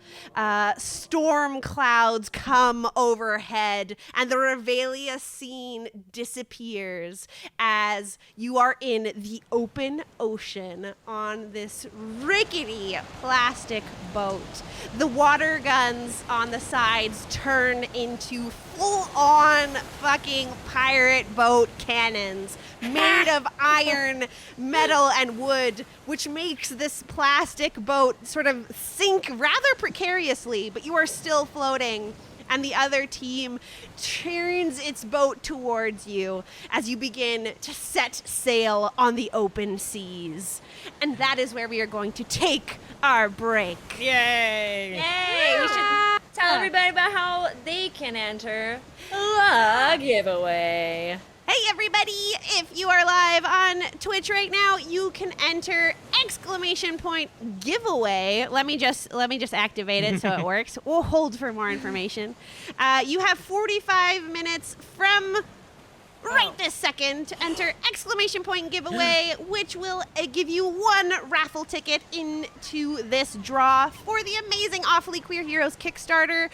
Storm clouds come overhead, and the Revelia scene disappears as you are in the open ocean on this rickety plastic boat. The water guns on the sides turn into full-on fucking pirate boat cannons made of iron, metal, and wood, which makes this plastic boat sort of sink rather precariously, but you are still floating. And the other team turns its boat towards you as you begin to set sail on the open seas. And that is where we are going to take our break. Yay! Yay! We should tell everybody about how they can enter the giveaway. Hey everybody, if you are live on Twitch right now, you can enter !giveaway. Let me just activate it so it works. We'll hold for more information. You have 45 minutes from right this second to enter !giveaway, which will give you one raffle ticket into this draw for the amazing Awfully Queer Heroes Kickstarter.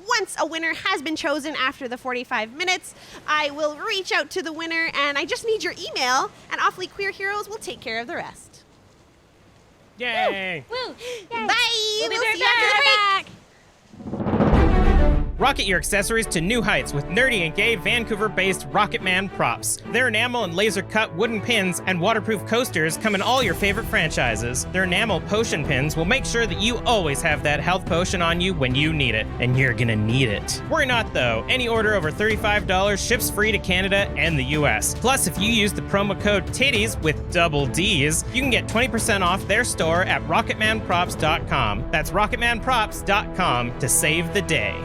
Once a winner has been chosen after the 45 minutes, I will reach out to the winner, and I just need your email, and Awfully Queer Heroes will take care of the rest. Yay! Woo! Bye! We'll be see right you after the break. Rocket your accessories to new heights with nerdy and gay Vancouver-based Rocketman props. Their enamel and laser-cut wooden pins and waterproof coasters come in all your favorite franchises. Their enamel potion pins will make sure that you always have that health potion on you when you need it. And you're gonna need it. Worry not, though. Any order over $35 ships free to Canada and the US. Plus, if you use the promo code TIDDIES with double D's, you can get 20% off their store at rocketmanprops.com. That's rocketmanprops.com to save the day.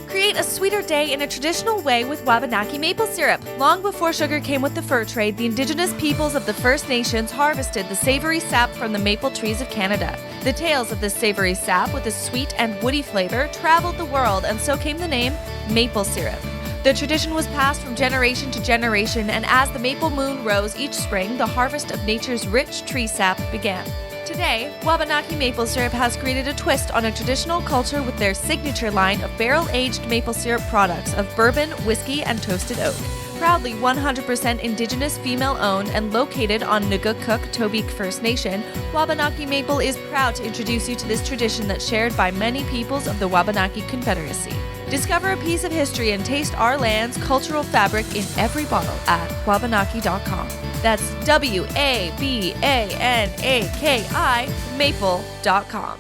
Create a sweeter day in a traditional way with Wabanaki maple syrup. Long before sugar came with the fur trade, the indigenous peoples of the First Nations harvested the savory sap from the maple trees of Canada. The tales of this savory sap with a sweet and woody flavor traveled the world, and so came the name maple syrup. The tradition was passed from generation to generation, and as the maple moon rose each spring, the harvest of nature's rich tree sap began. Today, Wabanaki Maple Syrup has created a twist on a traditional culture with their signature line of barrel-aged maple syrup products of bourbon, whiskey, and toasted oak. Proudly 100% Indigenous female-owned and located on Nugukuk-Tobique First Nation, Wabanaki Maple is proud to introduce you to this tradition that's shared by many peoples of the Wabanaki Confederacy. Discover a piece of history and taste our land's cultural fabric in every bottle at wabanaki.com. That's WABANAKI maple.com.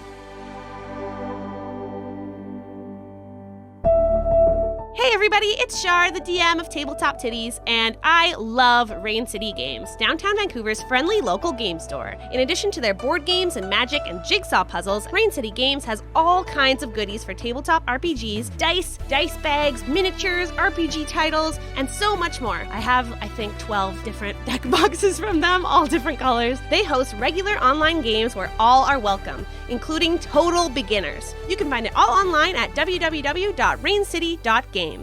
Hey everybody, it's Shar, the DM of Tabletop Tiddies, and I love Rain City Games, downtown Vancouver's friendly local game store. In addition to their board games and magic and jigsaw puzzles, Rain City Games has all kinds of goodies for tabletop RPGs, dice bags, miniatures, RPG titles, and so much more. I have, I think, 12 different deck boxes from them, all different colors. They host regular online games where all are welcome, including total beginners. You can find it all online at www.raincity.games.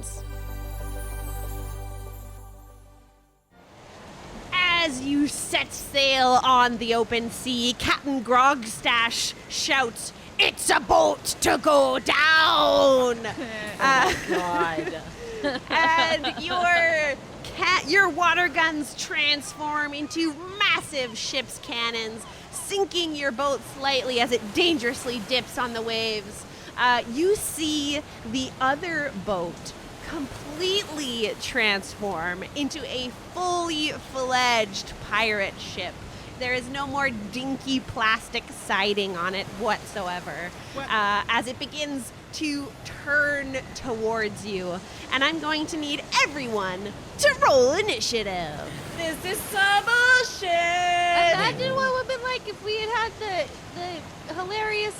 As you set sail on the open sea, Captain Grogstash shouts, "It's a boat to go down!" God. And your water guns transform into massive ship's cannons, sinking your boat slightly as it dangerously dips on the waves. You see the other boat completely transform into a fully fledged pirate ship. There is no more dinky plastic siding on it whatsoever. As it begins to turn towards you. And I'm going to need everyone to roll initiative. This is some bullshit. Imagine what it would have been like if we had the hilarious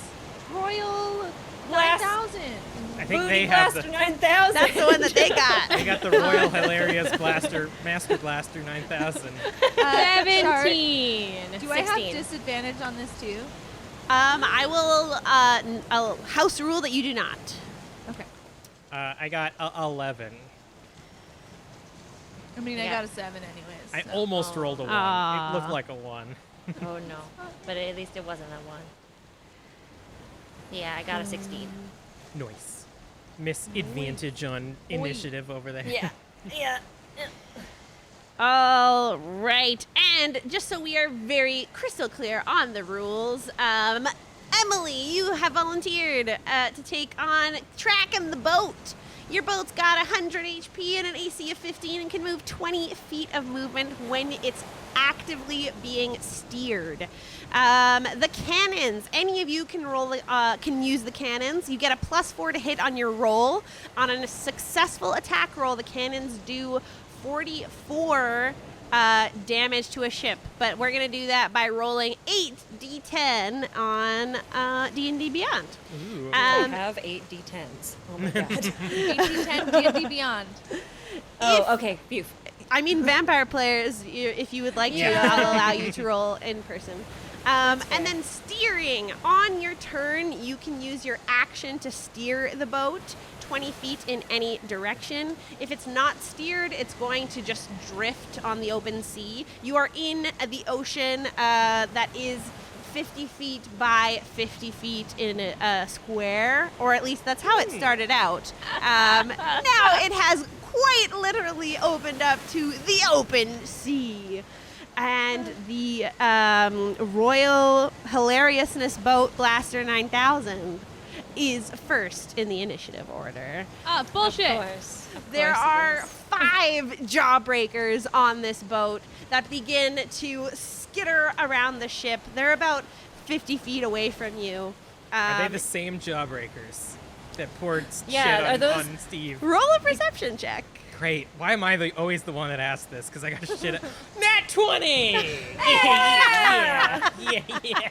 Royal Blast. 9000. I think Booty they have Blaster the 9000. That's the one that they got. they got the Royal Hilarious Master Blaster 9000. 17. Do I have 16. disadvantage on this too? I will I'll house rule that you do not. Okay. I got 11. I mean, I Yeah. got a 7 anyways. I so. almost rolled a 1. Aw. It looked like a 1. Oh no. But at least it wasn't a 1. Yeah, I got a 16. Nice. Misadvantage on initiative over there. Yeah. Yeah. All right, and just so we are very crystal clear on the rules, Emily, you have volunteered to take on tracking the boat. Your boat's got 100 HP and an AC of 15 and can move 20 feet of movement when it's actively being steered. The cannons, any of you can roll, can use the cannons. You get a +4 to hit on your roll. On a successful attack roll, the cannons do 44 damage to a ship, but we're gonna do that by rolling 8d10 on D&D Beyond. Ooh. I have 8 D10s. Oh my god. 1810 D&D Beyond. Oh, okay. Phew. I mean, vampire players, if you would like to, Yeah. I'll allow you to roll in person. And then steering. On your turn, you can use your action to steer the boat 20 feet in any direction. If it's not steered, it's going to just drift on the open sea. You are in the ocean that is 50 feet by 50 feet in a square, or at least that's how it started out. Now it has quite literally opened up to the open sea. And the Royal Hilariousness Boat Blaster 9000 is first in the initiative order. Bullshit. Of course. There are 5 jawbreakers on this boat that begin to skitter around the ship. They're about 50 feet away from you. Are they the same jawbreakers that poured Yeah, shit are on, those- on Steve? Roll a perception check. Great. Why am I always the one that asked this? Because I got shit at... Nat 20! Yeah.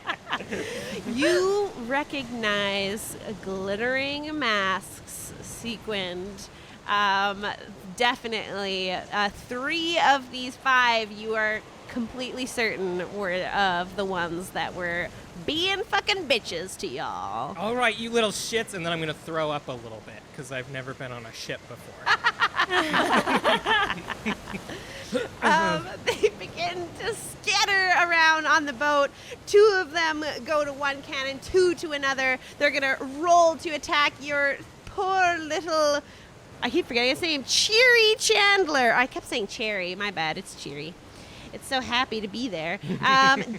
You recognize glittering masks, sequined. Definitely. 3 of these 5 you are completely certain were of the ones that were being fucking bitches to y'all. All right, you little shits, and then I'm going to throw up a little bit because I've never been on a ship before. They begin to scatter around on the boat. 2 of them go to one cannon, 2 to another. They're gonna roll to attack your poor little, I keep forgetting his name, Cheery Chandler. I kept saying Cherry, my bad, it's Cheery. It's so happy to be there.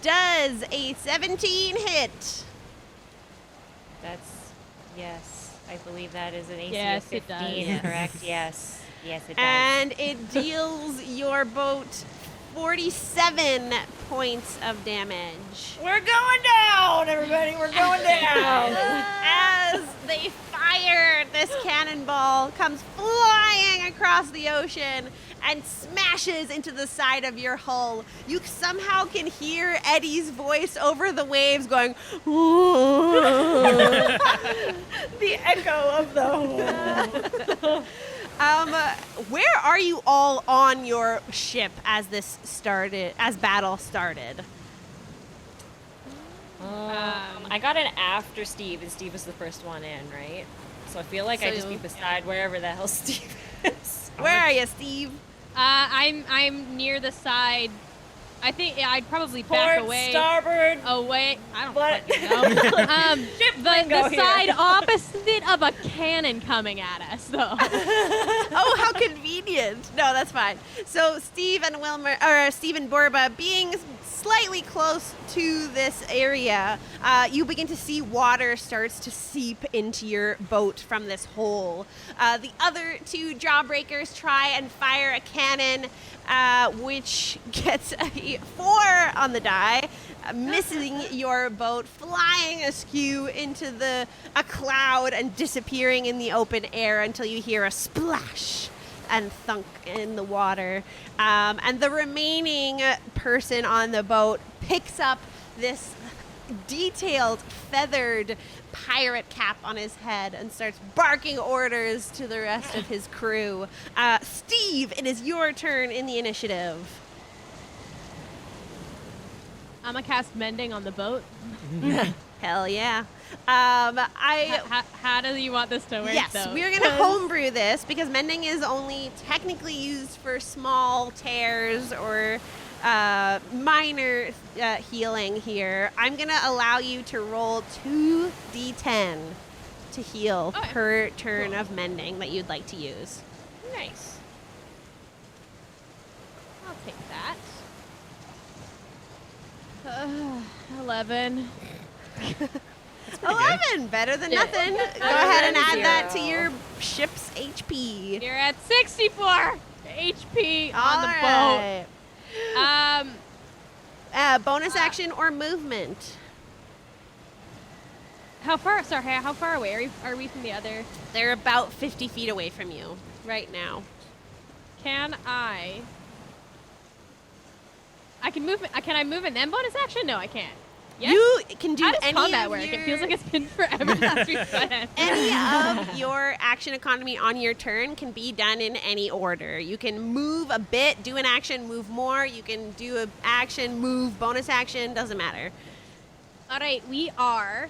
Does a 17 hit? That's, yes. I believe that is an AC Yes, of it does. 15, Yes. correct? Yes. Yes, it does. And it deals your boat 47 points of damage. We're going down, everybody. We're going down. As they fire, this cannonball comes flying across the ocean and smashes into the side of your hull. You somehow can hear Eddie's voice over the waves going, The echo of the where are you all on your ship as battle started? I got an after Steve, and Steve was the first one in, right? So I feel like I'd just be beside wherever the hell Steve is. Where are you, Steve? I'm near the side. I think I'd probably back Port, away. starboard. Away. I don't What? fucking know. lingo The here. side opposite of a cannon coming at us, though. Oh, how convenient. No, that's fine. So Steve and Wilmer, or Steve and Borba, being slightly close to this area, you begin to see water starts to seep into your boat from this hole. The other two jawbreakers try and fire a cannon, which gets a 4 on the die, missing your boat, flying askew into a cloud and disappearing in the open air until you hear a splash and thunk in the water. And the remaining person on the boat picks up this detailed, feathered pirate cap on his head and starts barking orders to the rest of his crew. Steve, it is your turn in the initiative. I'm gonna cast mending on the boat. Hell yeah. How do you want this to work? Yes, though? we're going to homebrew this because mending is only technically used for small tears or minor healing here. I'm going to allow you to roll 2d10 to heal per turn of mending that you'd like to use. Nice. I'll take that. 11. 11, better than nothing. Go ahead and add that to your ship's HP. You're at 64 HP All on the right. boat. Bonus action or movement. How far away are we from the other? They're about 50 feet away from you right now. Can I can move. Can I move and then bonus action? No, I can't. Yes? You can do How does any combat of work? your, It feels like it's been forever since we've done. any of your action economy on your turn can be done in any order. You can move a bit, do an action, move more. You can do an action, move, bonus action. Doesn't matter. All right, we are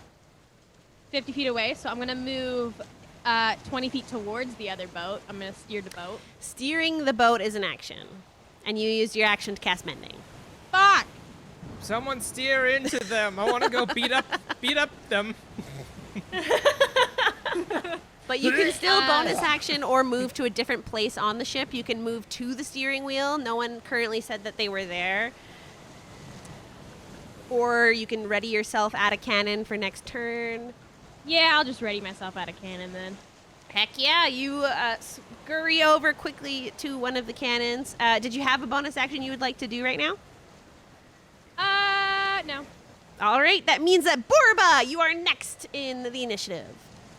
50 feet away, so I'm gonna move 20 feet towards the other boat. I'm gonna steer the boat. Steering the boat is an action, and you use your action to cast mending. Fuck! Someone steer into them. I want to go beat up them. But you can still bonus action or move to a different place on the ship. You can move to the steering wheel. No one currently said that they were there. Or you can ready yourself at a cannon for next turn. Yeah, I'll just ready myself out of cannon then. Heck yeah, you scurry over quickly to one of the cannons. Did you have a bonus action you would like to do right now? No. All right, that means that Borba, you are next in the initiative.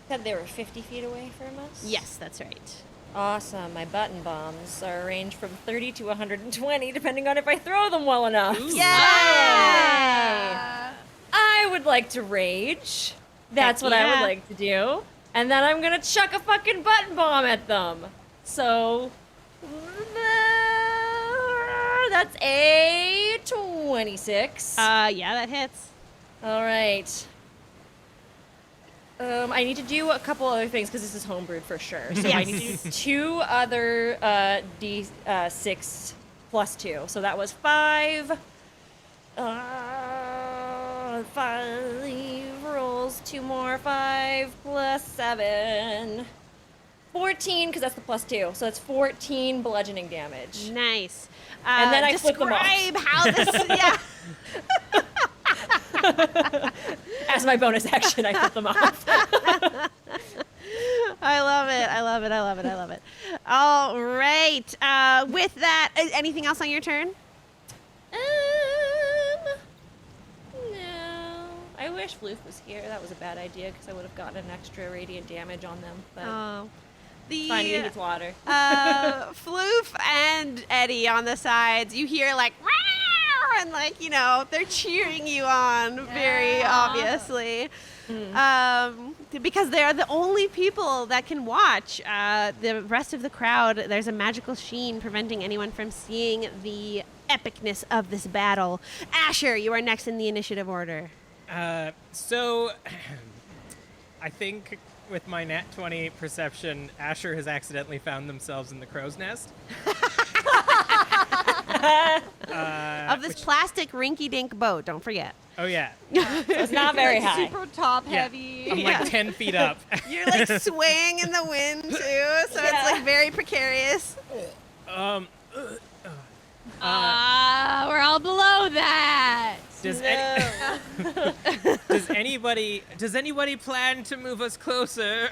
Said they were 50 feet away from us? Yes, that's right. Awesome. My button bombs are ranged from 30 to 120, depending on if I throw them well enough. Yay! I would like to rage. That's what I yeah. would like to do. And then I'm going to chuck a fucking button bomb at them. So that's a 26. Yeah, that hits. All right. I need to do a couple other things because this is homebrewed for sure. So I need to do 2 other D6 plus 2. So that was 5. 5 rolls, 2 more. 5 plus 7. 14, because that's the plus 2. So that's 14 bludgeoning damage. Nice. And then I flip them off. Describe how this. Yeah. As my bonus action, I flip them off. I love it. I love it. I love it. I love it. All right. With that, anything else on your turn? No. I wish Floof was here. That was a bad idea because I would have gotten an extra radiant damage on them. But Oh. The fine, he needs water. Floof and Eddie on the sides, you hear like, "Rawr!" and like, you know, they're cheering you on very obviously. Because they are the only people that can watch. The rest of the crowd, there's a magical sheen preventing anyone from seeing the epicness of this battle. Asher, you are next in the initiative order. So I think with my nat 20 perception, Asher has accidentally found themselves in the crow's nest. Of this plastic rinky-dink boat, don't forget. Oh, yeah. It's not very high. Super top Yeah. heavy. I'm like 10 feet up. You're like swaying in the wind too, so it's like very precarious. We're all below that. Does anybody plan to move us closer?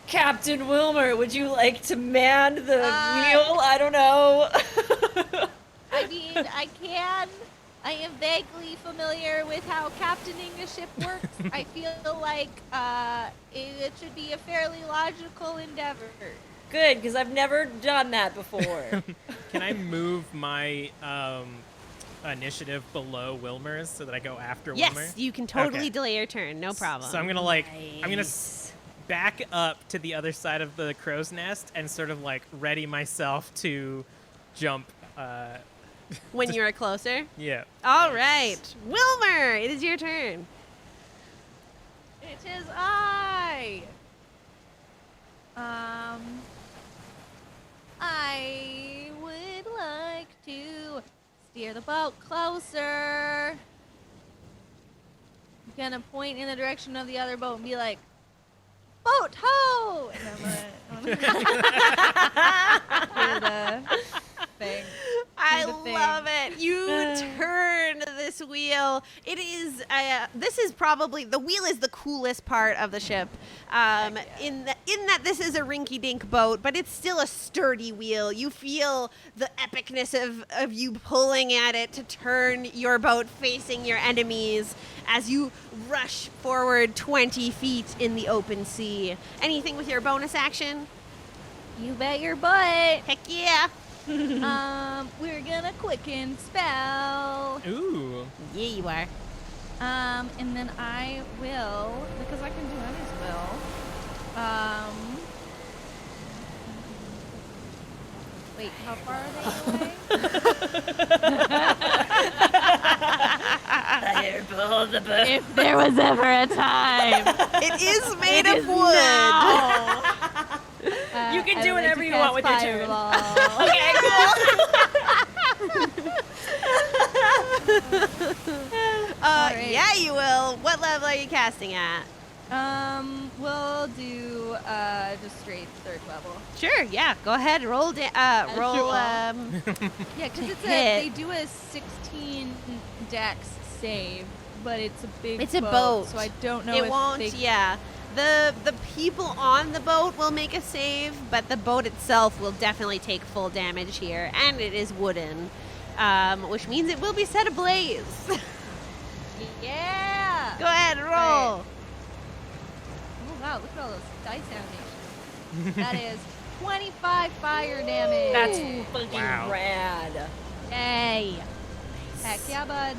Captain Wilmer, would you like to man the wheel? I don't know. I mean, I can. I am vaguely familiar with how captaining a ship works. I feel like it should be a fairly logical endeavor. Good, because I've never done that before. Can I move my initiative below Wilmer's so that I go after Wilmer? Yes, you can totally Okay. delay your turn. No problem. So I'm gonna back up to the other side of the crow's nest and sort of like ready myself to jump. When you are closer. Yeah. All right, Wilmer, it is your turn. It is I. I would like to steer the boat closer. I'm gonna point in the direction of the other boat and be like, "Boat ho!" And I'm gonna do the thing. I Do the thing. love it. You turn this wheel. It is. This is probably the wheel is the coolest part of the ship. In that this is a rinky-dink boat, but it's still a sturdy wheel. You feel the epicness of you pulling at it to turn your boat facing your enemies as you rush forward 20 feet in the open sea. Anything with your bonus action? You bet your butt. Heck yeah. We're gonna quicken spell. Ooh. Yeah, you are. And then I will, because I can do any spell. Wait, how far are they away? If there was ever a time. It is made It of is wood. now. You can I do would like whatever to you want cast with your turn. Fireball. Okay, Alright. Yeah, you will. What level are you casting at? We'll do just straight third level. Sure, yeah. Go ahead. Roll. Roll. sure. Yeah, because Hit. they do a 16 dex save, but it's a big It's a boat. so I don't know It if won't. they Yeah. The people on the boat will make a save, but the boat itself will definitely take full damage here, and it is wooden, which means it will be set ablaze. Yeah! Go ahead, roll. Oh wow, look at all those dice animations. That is 25 fire damage. That's fucking Wow. rad. Hey. Heck yeah, bud.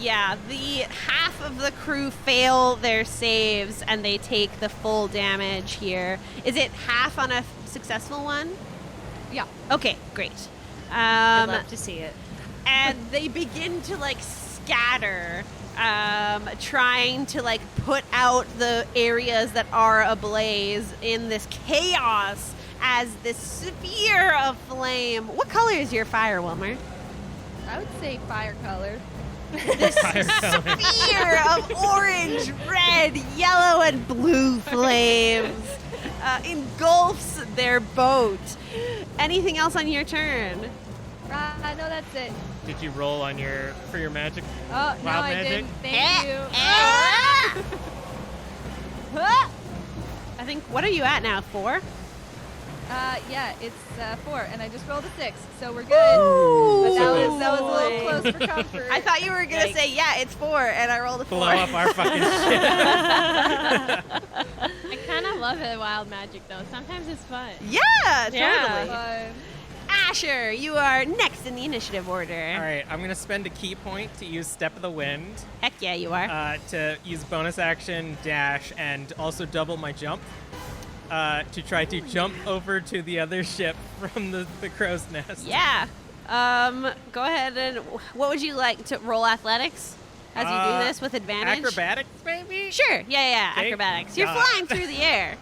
Yeah, the half of the crew fail their saves and they take the full damage here. Is it half on a successful one? Yeah. Okay, great. I'd love to see it. And they begin to like scatter, trying to like put out the areas that are ablaze in this chaos as this sphere of flame. What color is your fire, Wilmer? I would say fire colored. This Fire color. sphere of orange, red, yellow, and blue flames engulfs their boat. Anything else on your turn? Right, no, that's it. Did you roll on for your magic? Oh, no, Wild I magic? didn't. Thank you. Ah! I think, what are you at now, 4? Yeah, it's 4, and I just rolled a 6, so we're good. But that was a little close for comfort. I thought you were going to say, yeah, it's 4, and I rolled a 4. Blow up our fucking ship. I kind of love it, wild magic, though. Sometimes it's fun. Yeah, Yeah. totally. Fun. Asher, you are next in the initiative order. All right, I'm gonna spend a key point to use Step of the Wind, Heck yeah, you are. to use bonus action, dash, and also double my jump. To try to jump over to the other ship from the crow's nest. Yeah. Go ahead and what would you like to roll athletics as you do this with advantage? Acrobatics, maybe? Sure. Yeah, Okay. acrobatics. You're God. flying through the air.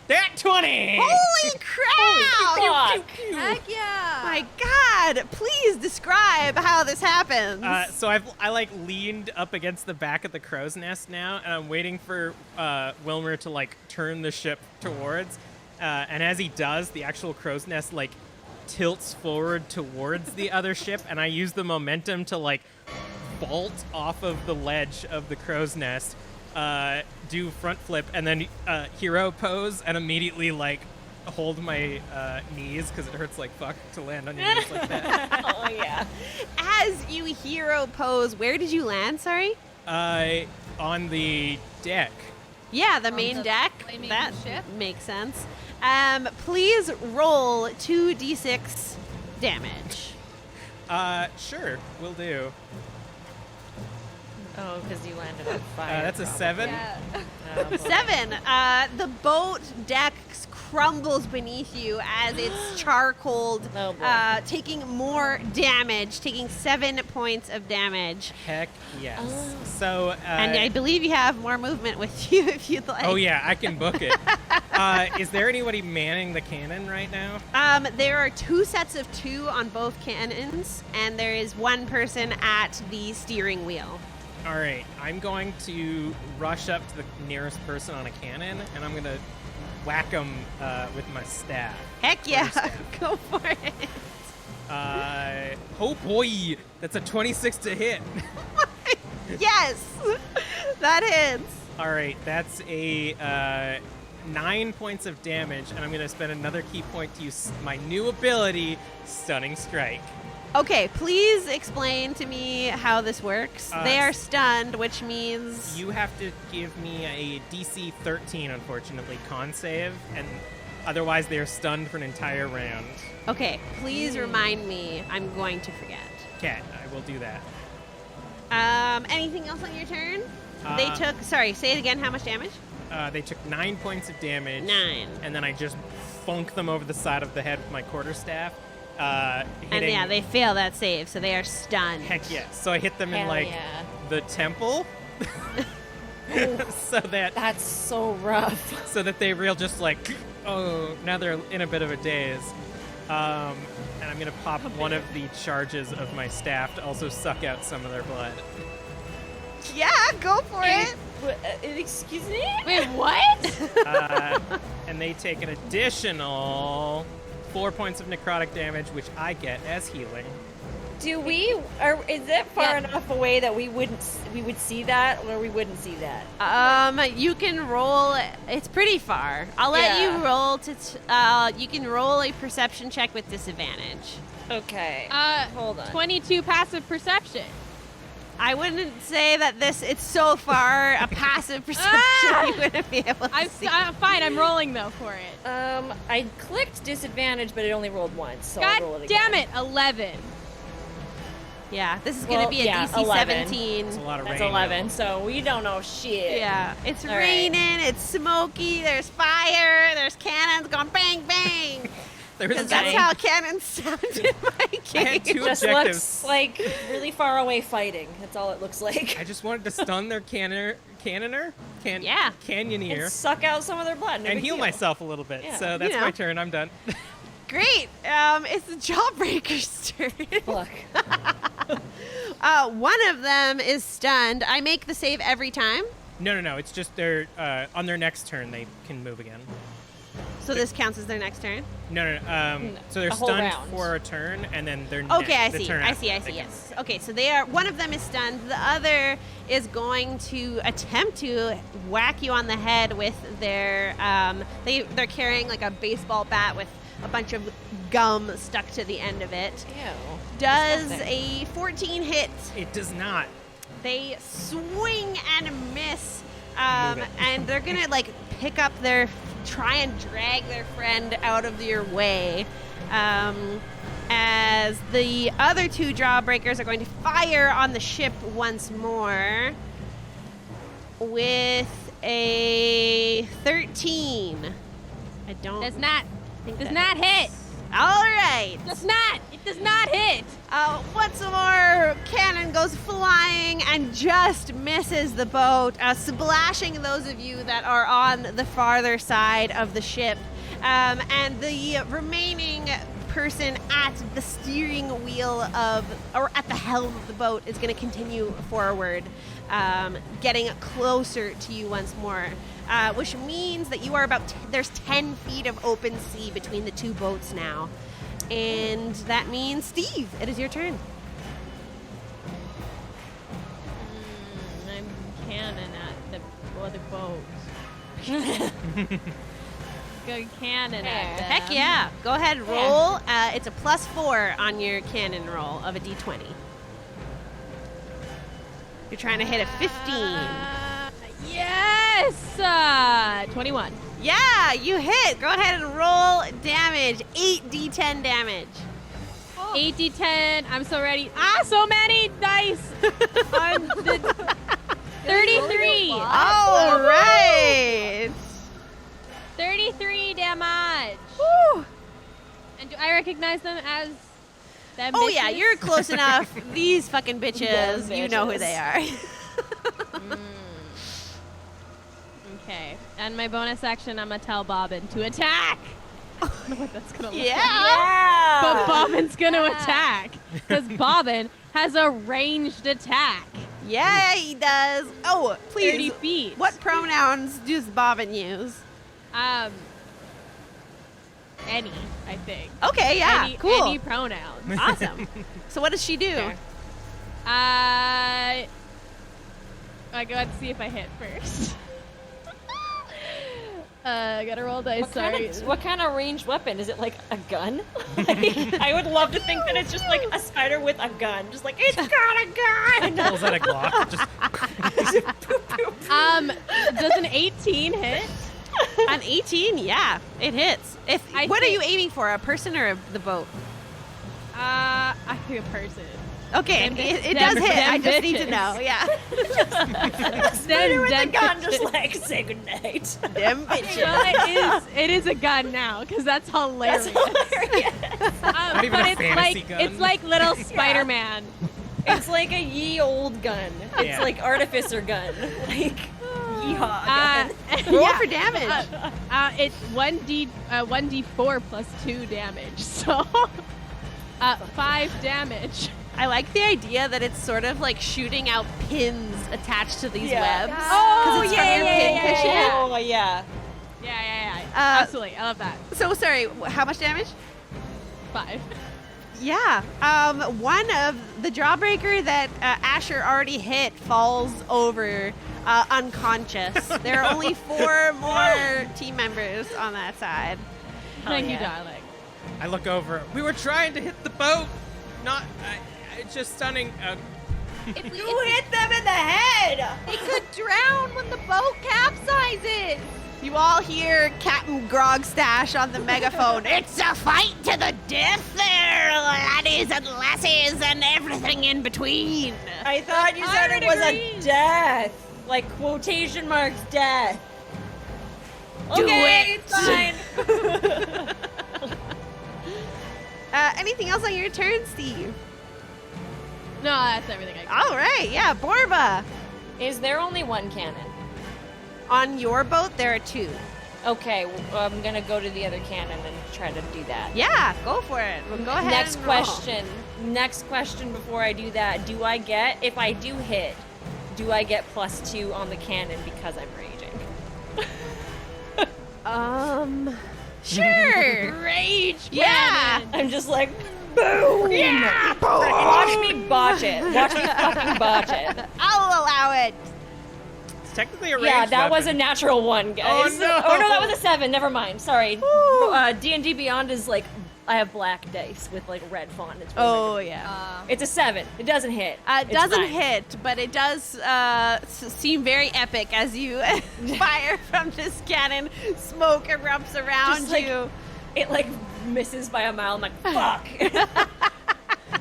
That 20! Holy crap! Heck yeah! My God! Please describe how this happens. So I like leaned up against the back of the crow's nest now, and I'm waiting for Wilmer to like turn the ship towards. And as he does, the actual crow's nest like tilts forward towards the other ship, and I use the momentum to like vault off of the ledge of the crow's nest, do front flip, and then hero pose, and immediately like hold my knees because it hurts like fuck to land on your knees like that. Oh yeah. As you hero pose, where did you land? Sorry. On the deck. Yeah, the main the deck. flaming That ship? makes sense. Please roll 2d6 damage. Sure, will do. Oh, because you landed on fire. That's a 7. Yeah. Oh, boy. 7. The boat deck crumbles beneath you as it's charcoaled, Oh, boy. taking more damage, taking 7 points of damage. Heck yes. Oh. So, And I believe you have more movement with you if you'd like. oh yeah, I can book it. Is there anybody manning the cannon right now? There are 2 sets of 2 on both cannons, and there is 1 person at the steering wheel. All right, I'm going to rush up to the nearest person on a cannon, and I'm going to whack them with my staff. Heck yeah, Quarterstaff. go for it. Oh boy, that's a 26 to hit. Yes, that hits. All right, that's a 9 points of damage, and I'm going to spend another key point to use my new ability, Stunning Strike. Okay, please explain to me how this works. They are stunned, which means... You have to give me a DC 13, unfortunately, con save, and otherwise they are stunned for an entire round. Okay, please remind me. I'm going to forget. Okay, I will do that. Anything else on your turn? They took... Sorry, say it again. How much damage? They took 9 points of damage. 9. And then I just funk them over the side of the head with my quarterstaff. And Hitting, yeah, they fail that save, so they are stunned. heck yes. So I hit them in Hell like yeah. the temple, so that That's so rough. they real just like, oh, now they're in a bit of a daze. And I'm gonna pop one of the charges of my staff to also suck out some of their blood. Yeah, go for it. Excuse me? Wait, what? And they take an additional 4 points of necrotic damage, which I get as healing. Do we? Is it far enough away that we would see that, or we wouldn't see that? You can roll. It's pretty far. I'll let Yeah. you roll to. You can roll a perception check with disadvantage. Okay. Hold on. 22 passive perception. I wouldn't say that it's so far a passive perception you wouldn't be able to see. I'm fine. I'm rolling though for it. I clicked disadvantage, but it only rolled once, so I'll roll God it again. damn it! 11. Yeah, this is going to be a DC 11. 17. It's a lot of That's rain. 11, so we don't know shit. Yeah, it's All right. raining, it's smoky, there's fire, there's cannons going bang bang. There's Because that's Dang. how cannons sound in my I had game. two Just objectives. looks like really far away fighting. That's all it looks like. I just wanted to stun their cannoneer, Yeah. canyoneer, And suck out some of their blood. No and big heal deal. myself a little bit. Yeah. So that's You know. my turn. I'm done. Great. It's the Jawbreaker's turn. Look. One of them is stunned. I make the save every time. No. It's just they're on their next turn they can move again. So this counts as their next turn. No. So they're a whole stunned round. for a turn, and then they're Okay, I the see. turn I after see. they can- Yes. Okay, so they are. One of them is stunned. The other is going to attempt to whack you on the head with their. They're carrying like a baseball bat with a bunch of gum stuck to the end of it. Ew. Does Disgusting. a 14 hit? It does not. They swing and miss, Move it. and they're gonna like pick up try and drag their friend out of your way. As the other 2 Jawbreakers are going to fire on the ship once more with a 13. I don't Does not. think Does that not hit. All right. Does not. It does not hit. Once more, cannon goes flying and just misses the boat, splashing those of you that are on the farther side of the ship. And the remaining person at the steering wheel or at the helm of the boat is going to continue forward, getting closer to you once more. Which means that you are there's 10 feet of open sea between the 2 boats now. And that means, Steve, it is your turn. I'm cannon at the other boat. Go cannon at them. Heck yeah. Go ahead, roll. It's a +4 on your cannon roll of a d20. You're trying to hit a 15. Yes! 21. Yeah, you hit. Go ahead and roll damage. 8d10 damage. 8d10. I'm so ready. So many dice. 33. All right. 33 damage. Woo. And do I recognize them as them Oh, yeah, bitches? you're close enough. These fucking bitches, you know who they are. Okay. And my bonus action, I'm going to tell Bobbin to attack. I don't know what that's going to look like. Yeah. But Bobbin's going to attack. Because Bobbin has a ranged attack. Yeah, he does. Oh, 30 please. feet. What pronouns does Bobbin use? Any, I think. Okay, yeah, cool. Any pronouns. Awesome. So what does she do? Okay. I gotta see if I hit first. I gotta roll dice. What kind of ranged weapon? Is it like a gun? Like, I would love to think that it's just like a spider with a gun. Just like, it's got a gun! Pulls out a Glock. Just Does an 18 hit? An 18, yeah, it hits. What are you aiming for, a person or the boat? I think a person. Okay, Them it them- does hit. them I just need to bitches. know, yeah. Spider with a gun just like, say goodnight. Them bitches. Well, it is a gun now because that's hilarious. Not even but a it's fantasy like gun. it's like little Spider-Man. It's like a ye old gun. It's Yeah. like artificer gun. Like, yeehaw gun. Roll for damage. It's 1d4 plus 2 damage, so 5 damage. I like the idea that it's sort of like shooting out pins attached to these Yeah. webs. Oh, it's yeah, from your yeah, pin yeah, cushion. yeah. Oh, yeah. Yeah. Absolutely, I love that. So sorry, how much damage? 5. Yeah. One of the jawbreaker that Asher already hit falls over unconscious. There are only 4 more team members on that side. Thank you, yeah. darling. I look over. We were trying to hit the boat. Not. It's just stunning. You hit them in the head! It could drown when the boat capsizes. You all hear Captain Grogstash on the megaphone. It's a fight to the death there, laddies and lassies and everything in between. I thought you said it was a death. Like, quotation marks, death. Do Okay, it. it's fine. Anything else on your turn, Steve? No, that's everything I got. All right, yeah, Borba. Is there only one cannon? On your boat, there are 2. Okay, I'm gonna go to the other cannon and try to do that. Yeah, go for it. Well, go ahead. Next and roll. question. Next question before I do that. Do I get, if I do hit, do I get +2 on the cannon because I'm raging? Sure. Rage Yeah. cannon. I'm just like, boom! Yeah. Watch me botch it. Watch me fucking botch it. I'll allow it. It's technically a ranged Yeah, that was a weapon. natural 1, guys. no. Oh no, that was a 7. Never mind. Sorry. D&D Beyond is like, I have black dice with like red font. It's really Oh, yeah. It's a 7. It doesn't hit. It It's doesn't fine. hit, but it does seem very epic as you fire from this cannon. Smoke erupts around Just, like, you. It like misses by a mile. I'm like, fuck.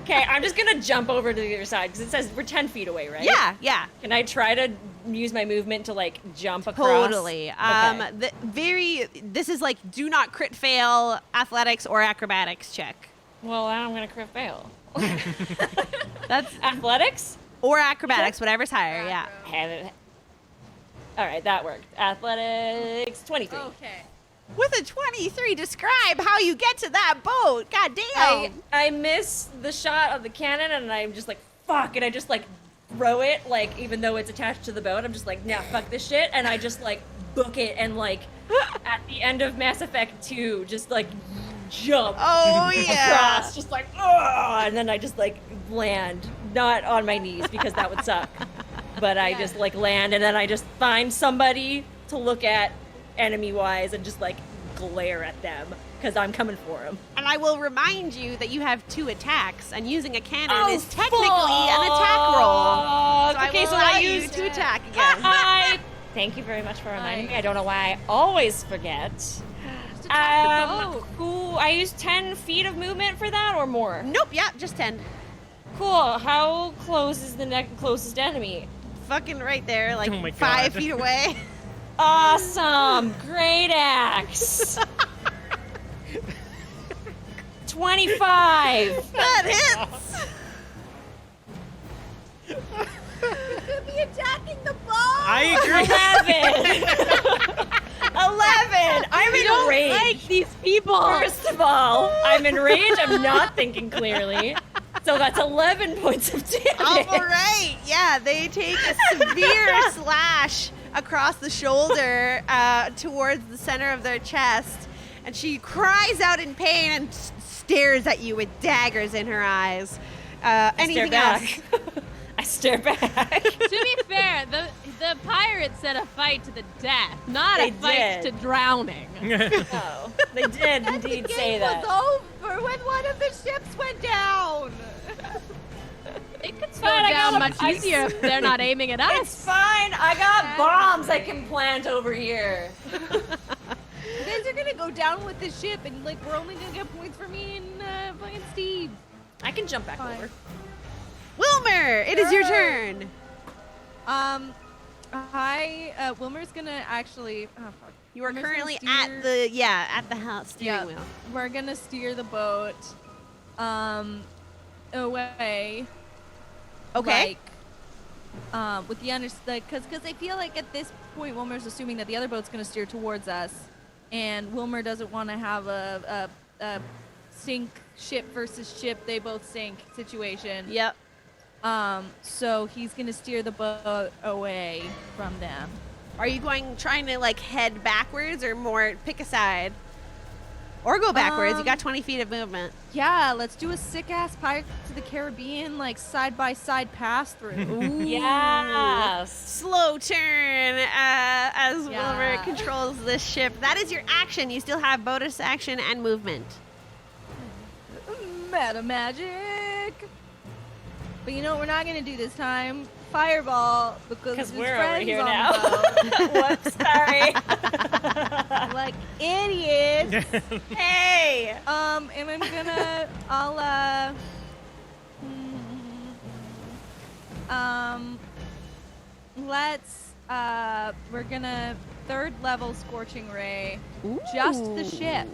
Okay, I'm just gonna jump over to the other side because it says we're 10 feet away, right? Yeah. Can I try to use my movement to like jump across? Totally. Okay. This is like do not crit fail athletics or acrobatics check. Well, I'm gonna crit fail. That's Athletics? or acrobatics, whatever's higher. Yeah. All right, that worked. Athletics, 23. Okay. With a 23, describe how you get to that boat. God damn. I miss the shot of the cannon, and I'm just like, fuck, and I just like throw it, like even though it's attached to the boat. I'm just like, nah, fuck this shit, and I just like book it, and like at the end of Mass Effect 2, just like jump Oh yeah. across, just like, oh, and then I just like land, not on my knees because that would suck, but I just like land, and then I just find somebody to look at enemy-wise and just like glare at them because I'm coming for them. And I will remind you that you have 2 attacks, and using a cannon is technically an attack roll. So Okay, I will so allow I you use to attack again. Thank you very much for reminding me. I don't know why I always forget. Just attack the boat. Cool. I use 10 feet of movement for that or more. Nope, yeah, just 10. Cool. How close is the closest enemy? Fucking right there, like Oh my 5 God. feet away. Awesome. Great axe. 25. That hits. You could be attacking the boat. I agree. 11. I'm in rage. Like these people. First of all, I'm in rage. I'm not thinking clearly. So that's 11 points of damage. All right, yeah, they take a severe slash across the shoulder towards the center of their chest, and she cries out in pain and stares at you with daggers in her eyes. Anything else? I stare back. To be fair, the pirates said a fight to the death, not They a fight did. to drowning. Oh, they did indeed say that. over when one of the ships went down. It could slow Fine, I down got much a- easier if they're not aiming at It's us. fine. I got bombs I can plant over here. You guys are gonna go down with the ship, and like we're only gonna get points for me and fucking Steve. I can jump back Fine. over. Wilmer, it is your turn. Wilmer's gonna actually. Oh fuck. You are Wilmer's gonna currently steer- at the steering wheel. We're gonna steer the boat, away. Okay. Like, with the because I feel like at this point Wilmer's assuming that the other boat's gonna steer towards us, and Wilmer doesn't want to have a sink ship versus ship, they both sink situation. Yep. So he's gonna steer the boat away from them. Are you trying to like head backwards or more pick a side? Or go backwards. You got 20 feet of movement. Yeah, let's do a sick ass Pirates of the Caribbean like side by side pass through. Yes. Slow turn as Wilmer Yeah. controls this ship. That is your action. You still have bonus action and movement. Meta magic. But you know what we're not gonna do this time? Fireball, because Because his we're over friends here on now. the Whoops, sorry. boat, like idiots. Hey. And I'm gonna, we're gonna 3rd level Scorching Ray, just the ship.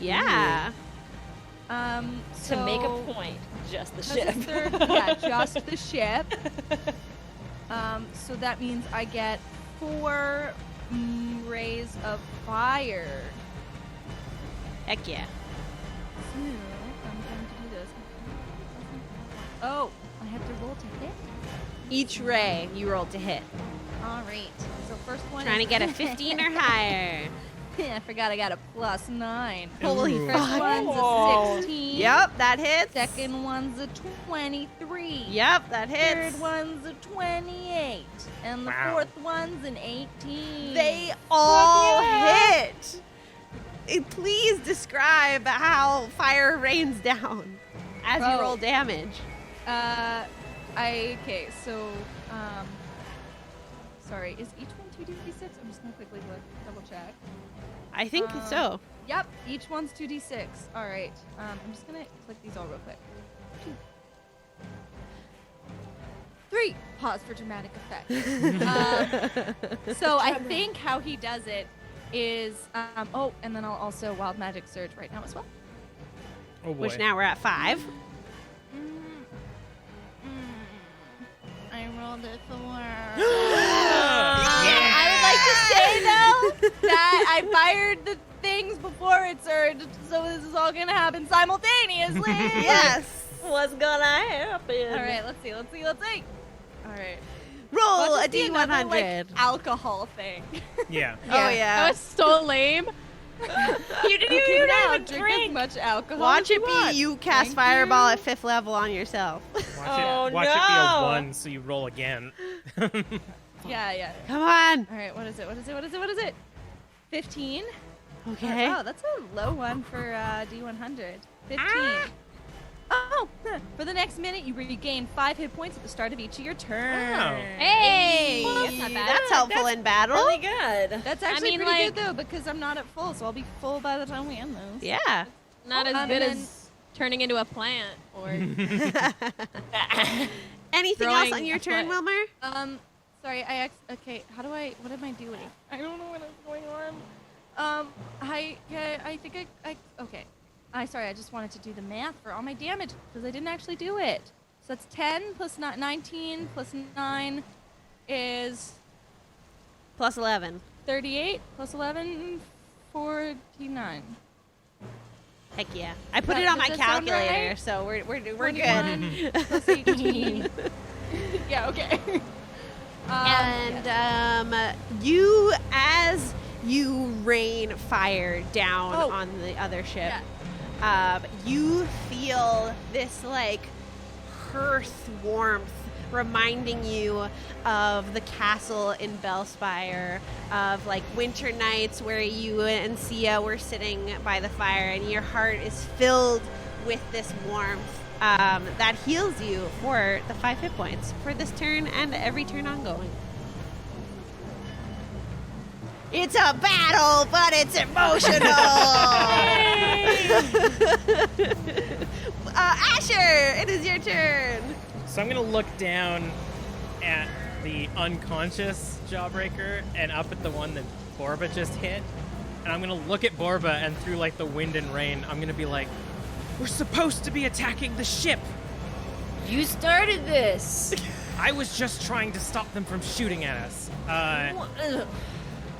Yeah. To make a point, just the So ship. just just the ship. So that means I get 4 rays of fire. Heck yeah. So I'm going to do this. Oh, I have to roll to hit? Each ray you roll to hit. All right. So first one Trying to is get a 15 or higher. I forgot I got a +9. Holy Ooh. First fuck. one's Oh. a 16. Yep, that hits. Second one's a 23. Yep, that hits. Third one's a 28. And the Wow. fourth one's an 18. They all yeah. hit. Please describe how fire rains down as you Oh. roll damage. Okay, so, sorry, is each one 2d6? I'm just gonna quickly double check. I think so. Yep, each one's 2d6. All right, I'm just gonna click these all real quick. 2. 3. Pause for dramatic effect. So I think how he does it is, oh, and then I'll also Wild Magic Surge right now as well. Oh boy. Which now we're at 5. I rolled a 4. Yeah. I would like to say though that I fired the things before it surged, so this is all gonna happen simultaneously. Yes. What's gonna happen? All right, let's see. All right. Roll a Let's just do another, D100. like, alcohol thing. Yeah. Oh, yeah. That was so lame. You didn't You now even drink drink. as much alcohol Watch as you it be want. you cast Thank Fireball you. at 5th level on yourself. Watch it be a 1 so you roll again. Yeah. Come on. All right, what is it? 15. Okay. Oh, that's a low one for D100. 15. Oh, for the next minute, you regain 5 hit points at the start of each of your turns. Oh. Hey, that's not bad. That's helpful in battle. Really good. That's actually mean, pretty like- good, though, because I'm not at full, so I'll be full by the time we end those. Yeah. Not as And good then- as turning into a plant or Anything else Throwing on your a turn, foot. Wilmer? Sorry, okay, what am I doing? I don't know what is going on. I think okay. Sorry, I just wanted to do the math for all my damage, because I didn't actually do it. So that's 10 plus 19 plus 9 is Plus 11. 38 plus 11, 49. Heck yeah. I put That- it on does my that sound calculator, right? so we're good. 21 plus 18. Yeah, okay. And you, as you rain fire down Oh. on the other ship, Yeah. you feel this like hearth warmth reminding you of the castle in Bellspire, of like winter nights where you and Sia were sitting by the fire, and your heart is filled with this warmth that heals you for the 5 hit points for this turn and every turn ongoing. It's a battle, but it's emotional. Asher, it is your turn. So I'm going to look down at the unconscious Jawbreaker and up at the one that Borba just hit. And I'm going to look at Borba, and through like the wind and rain, I'm going to be like, we're supposed to be attacking the ship. You started this. I was just trying to stop them from shooting at us.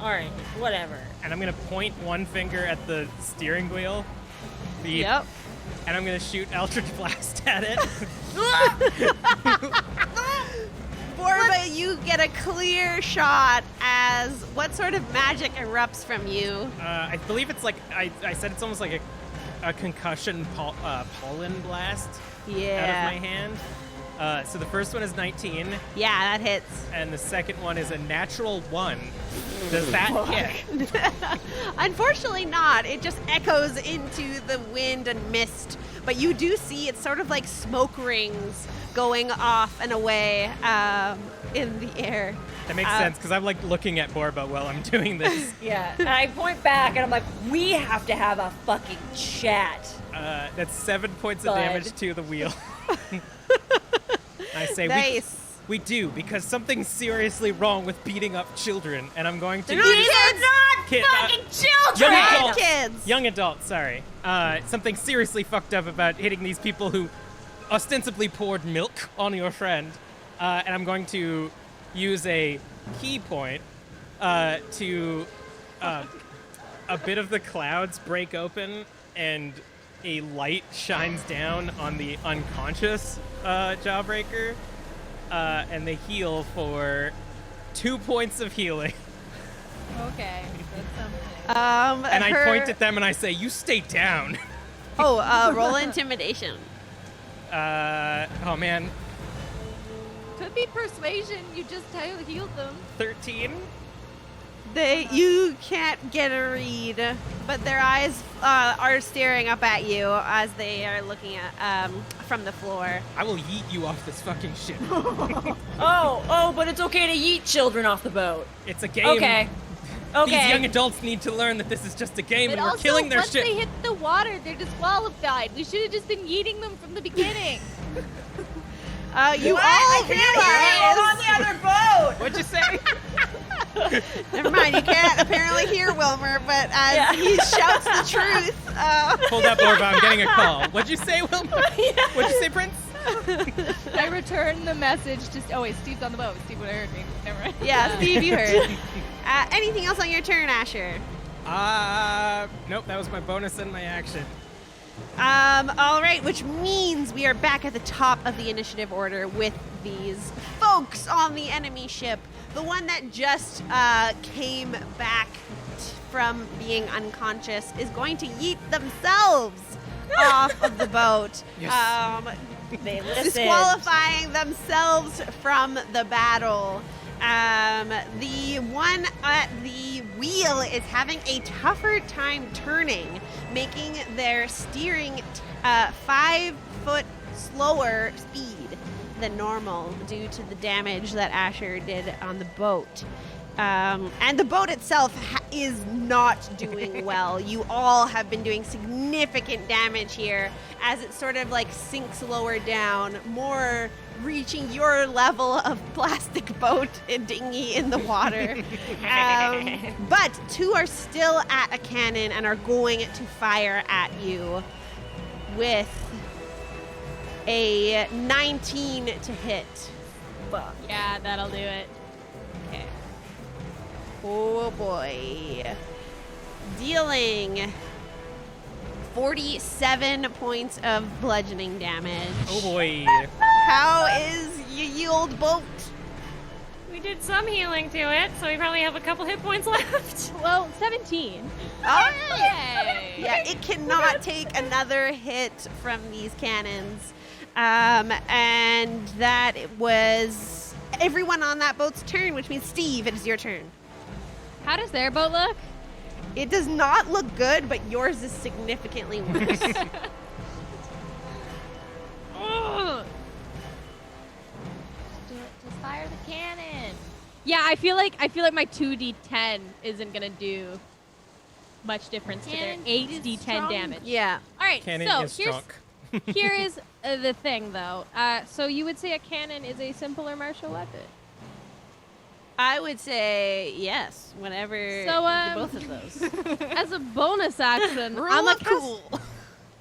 All right, whatever. And I'm going to point one finger at the steering wheel. Yep. And I'm going to shoot Eldritch Blast at it. Borba, you get a clear shot as what sort of magic erupts from you? I believe it's like, I said it's almost like a concussion pollen blast out of my hand. So the first one is 19, Yeah, that hits. and the second one is a natural 1. Does that hit? Unfortunately not. It just echoes into the wind and mist. But you do see it's sort of like smoke rings going off and away in the air. That makes sense, because I'm like looking at Borba while I'm doing this. Yeah, and I point back and I'm like, we have to have a fucking chat. That's 7 points of Bud. damage to the wheel. I say Nice. we do, because something's seriously wrong with beating up children, and I'm going to They're not kids! Kid- children! young They're adults. kids! Young adults, sorry. Something seriously fucked up about hitting these people who ostensibly poured milk on your friend. And I'm going to use a key point to a bit of the clouds break open and a light shines down on the unconscious Jawbreaker, and they heal for 2 points of healing. Okay, that's something. And I point at them and I say, "You stay down." Roll intimidation. Oh man, Could be persuasion. You just healed them. 13. You can't get a read, but their eyes are staring up at you as they are looking at from the floor. I will yeet you off this fucking ship. Oh, but it's okay to yeet children off the boat. It's a game. Okay. These young adults need to learn that this is just a game, But and we're also, killing their once ship. they hit the water, they're disqualified. We should have just been yeeting them from the beginning. You all realize. on the other boat. What'd you say? Never mind, you can't apparently hear Wilmer, but as he shouts the truth. Hold up, Borba. I'm getting a call. What'd you say, Wilma? What'd you say, Prince? I returned the message to. Oh wait, Steve's on the boat. Steve would have heard me. Never mind. Yeah, Steve, you heard. Anything else on your turn, Asher? Nope. That was my bonus and my action. All right, which means we are back at the top of the initiative order with these 4 smokes on the enemy ship. The one that just came back from being unconscious is going to yeet themselves off of the boat. Yes. They listened. Disqualifying themselves from the battle. The one at the wheel is having a tougher time turning, making their steering 5 foot slower speed than normal due to the damage that Asher did on the boat. And the boat itself is not doing well. You all have been doing significant damage here as it sort of like sinks lower down, more reaching your level of plastic boat and dinghy in the water. But 2 are still at a cannon and are going to fire at you with a 19 to hit. Fuck. Yeah, that'll do it. Okay. Oh boy. Dealing 47 points of bludgeoning damage. Oh boy. How is your old boat? We did some healing to it, so we probably have a couple hit points left. Well, 17. Oh, Yay! yeah, it cannot take another hit from these cannons. And that was everyone on that boat's turn, which means Steve, it is your turn. How does their boat look? It does not look good, but yours is significantly worse. Ugh. Just fire the cannon. Yeah, I feel like my 2d10 isn't gonna do much difference to their Cannon 8d10 is strong. damage. Yeah. All right, Cannon so is here's strong. here is the thing, though. So you would say a cannon is a simpler martial weapon. I would say yes, whenever So, both of those. As a bonus action, Rule of cool.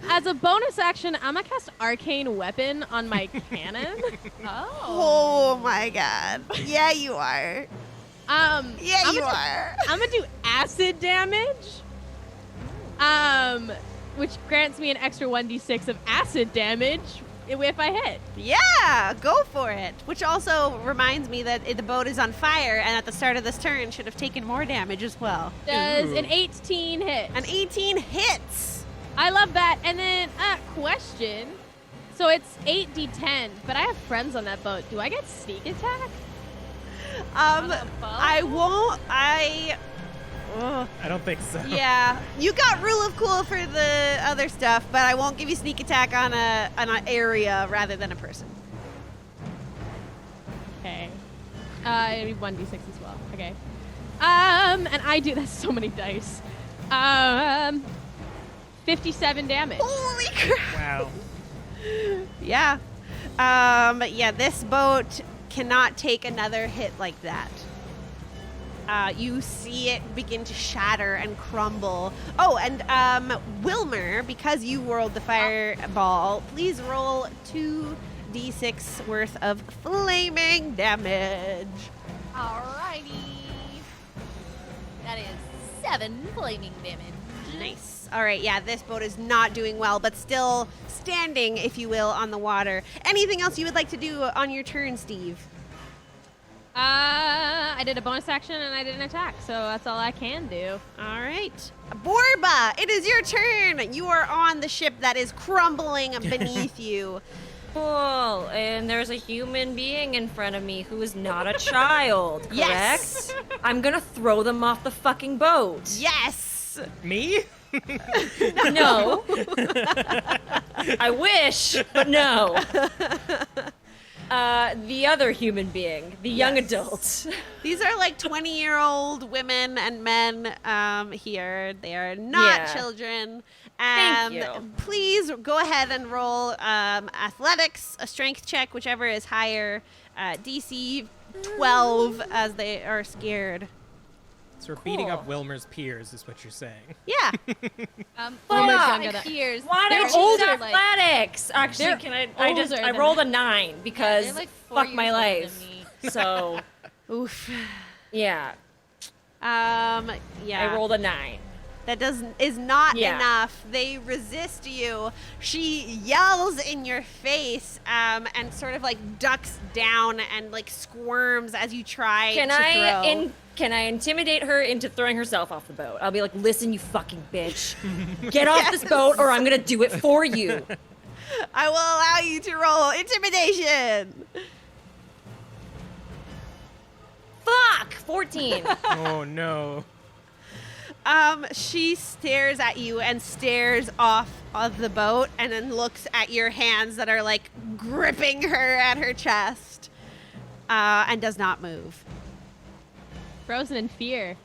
As a bonus action, I'm gonna cast Arcane Weapon on my cannon. Oh my god. Yeah, you are. Yeah, I'm you gonna are. I'm gonna do acid damage. Which grants me an extra 1d6 of acid damage if I hit. Yeah, go for it. Which also reminds me that the boat is on fire, and at the start of this turn should have taken more damage as well. Does Ooh. an 18 hit? An 18 hits. I love that. And then, question. So it's 8d10, but I have friends on that boat. Do I get sneak attack? I won't. Ugh. I don't think so. Yeah, you got rule of cool for the other stuff, but I won't give you sneak attack on an area rather than a person. Okay. It'll be 1d6 as well. Okay. And I do, that's so many dice. 57 damage. Holy crap! Wow. Yeah. Yeah, this boat cannot take another hit like that. You see it begin to shatter and crumble. Oh, and Wilmer, because you rolled the fireball, please roll 2d6 worth of flaming damage. Alrighty. That is 7 flaming damage. Nice. All right, yeah, this boat is not doing well, but still standing, if you will, on the water. Anything else you would like to do on your turn, Steve? I did a bonus action and I did an attack, so that's all I can do. All right. Borba, it is your turn. You are on the ship that is crumbling beneath you. Cool. And there's a human being in front of me who is not a child, correct? Yes. I'm gonna throw them off the fucking boat. Yes. Me? No. I wish, but no. The other human being, the young adult. These are like 20-year-old women and men here. They are not Yeah. children. Thank you. Please go ahead and roll athletics, a strength check, whichever is higher. DC 12 as they are scared. So we're beating up Cool. Wilmer's peers, is what you're saying. Yeah. Wilmer's Fuck. younger than- Peers. Why They're don't you older, use like- athletics? Actually, They're can I older I than rolled a 9 because They're like 4 fuck years my older than life. me. So, Oof. yeah. Yeah. I rolled a 9. is not Yeah. enough. They resist you. She yells in your face and sort of like ducks down and like squirms as you try to throw. Can I intimidate her into throwing herself off the boat? I'll be like, listen, you fucking bitch. Get off this boat or I'm going to do it for you. I will allow you to roll intimidation. Fuck! 14. Oh no. She stares at you and stares off of the boat and then looks at your hands that are like gripping her at her chest and does not move. Frozen in fear.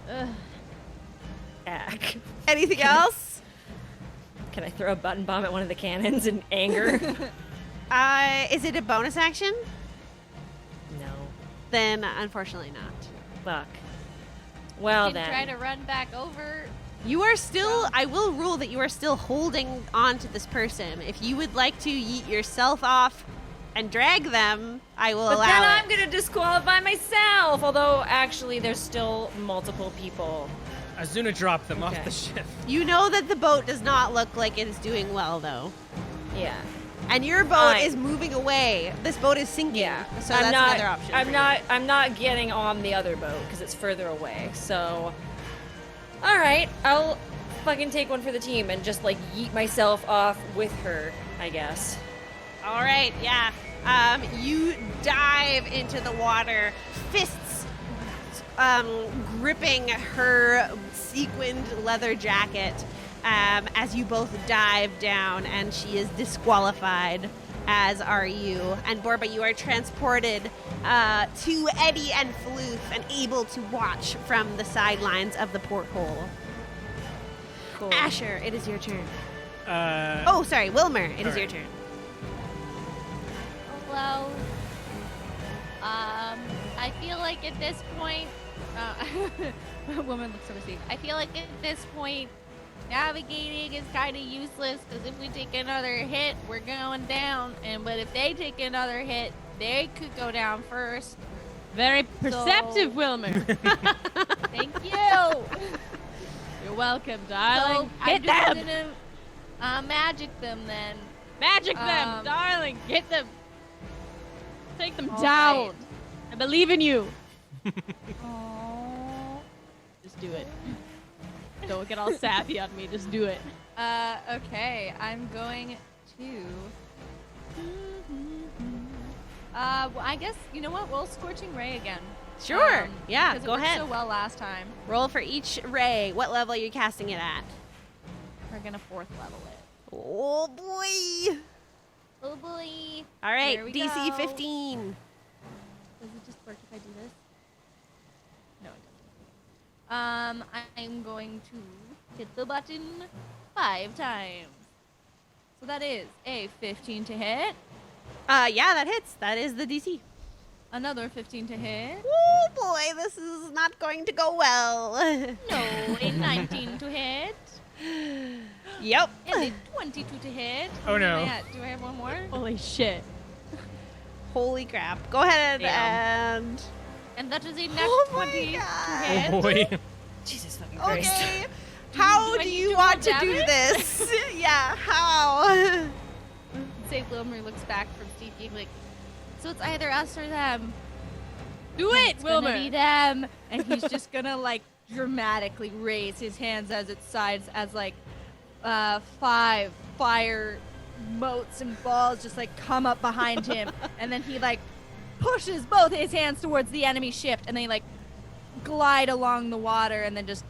Ugh. Ack. Anything else? Can I throw a button bomb at one of the cannons in anger? Is it a bonus action? No. Then unfortunately not. Fuck. Well You can then. try to run back over. You are still, I will rule that you are still holding on to this person. If you would like to yeet yourself off and drag them, I will But allow then it. I'm gonna disqualify myself. Although actually, there's still multiple people. Azuna dropped them off Okay. the ship. You know that the boat does not look like it is doing well, though. Yeah. And your boat Fine. is moving away. This boat is sinking. Yeah. So that's another option. for you. I'm not getting on the other boat because it's further away. So, all right, I'll fucking take one for the team and just like yeet myself off with her, I guess. All right, yeah. You dive into the water, fists gripping her sequined leather jacket as you both dive down, and she is disqualified, as are you. And Borba, you are transported to Eddie and Floof and able to watch from the sidelines of the porthole. Cool. Asher, it is your turn. Oh, Oh, sorry, Wilmer, it is All your right. turn. Well, I feel like at this point, woman looks so received. I feel like at this point, navigating is kind of useless because if we take another hit, we're going down. But if they take another hit, they could go down first. Very perceptive, Wilmer. Thank you. You're welcome, darling. So Hit I'm just them. gonna magic them then. Magic them, Um, darling. Get them. Take them All down. right. I believe in you. Aww. Just do it. Don't get all sappy on me. Just do it. Okay, I'm going to. Well, I guess you know what? We'll Scorching Ray again. Sure. Yeah, because go it worked ahead. So well last time. Roll for each ray. What level are you casting it at? We're gonna 4th level it. Oh boy. Oh boy. All right, Here we DC go. 15. Does it just work if I do this? No, it doesn't. I'm going to hit the button 5 times. So that is a 15 to hit, Yeah, that hits. That is the DC. another 15 to hit, Oh boy, this is not going to go well. no, a 19 to hit, Yep. and a 22 to hit. Oh, no. Am I at? Do I have one more? Holy shit. Holy crap. Go ahead Damn. and. And that is a net Oh my 20 God. to hit. oh boy. Jesus fucking Christ. Okay. How do I do need you to want roll to do damage? this? Yeah, how? Say Wilmer looks back from Steve being like, so it's either us or them. Do it, It's gonna be Wilmer. them. And he's just gonna like dramatically raise his hands as its sides as like 5 fire motes and balls just like come up behind him. And then he like pushes both his hands towards the enemy ship and they like glide along the water and then just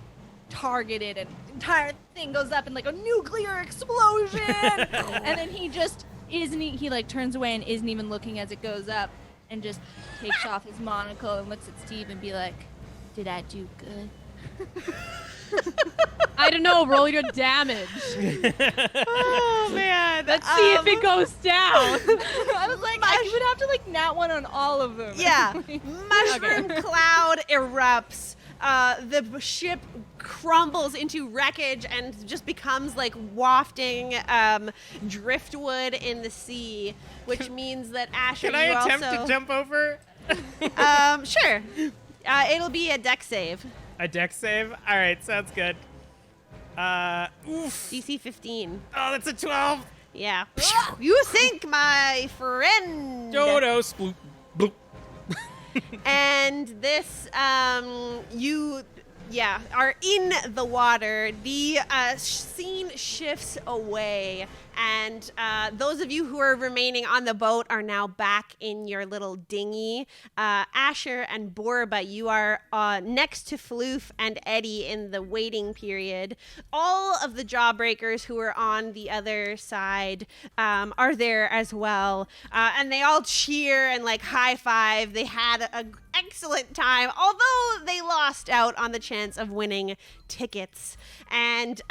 target it and the entire thing goes up in like a nuclear explosion. And then he just he like turns away and isn't even looking as it goes up and just takes off his monocle and looks at Steve and be like, did I do good? I don't know. Roll your damage. Oh man. Let's see if it goes down. I was like, I would have to like nat one on all of them. Yeah. Mushroom cloud erupts. The ship crumbles into wreckage and just becomes like wafting driftwood in the sea, which means that Asher, Can I you attempt also, to jump over? Sure. It'll be a deck save. A dex save? All right, sounds good. Oof. DC 15. Oh, that's a 12. Yeah. You think, my friend. Dodo sploop. Bloop. And this, you, are in the water. The scene shifts away, and those of you who are remaining on the boat are now back in your little dinghy. Asher and Borba, you are next to Floof and Eddie in the waiting period. All of the jawbreakers who are on the other side are there as well, and they all cheer and like high five. They had an excellent time, although they lost out on the chance of winning tickets. And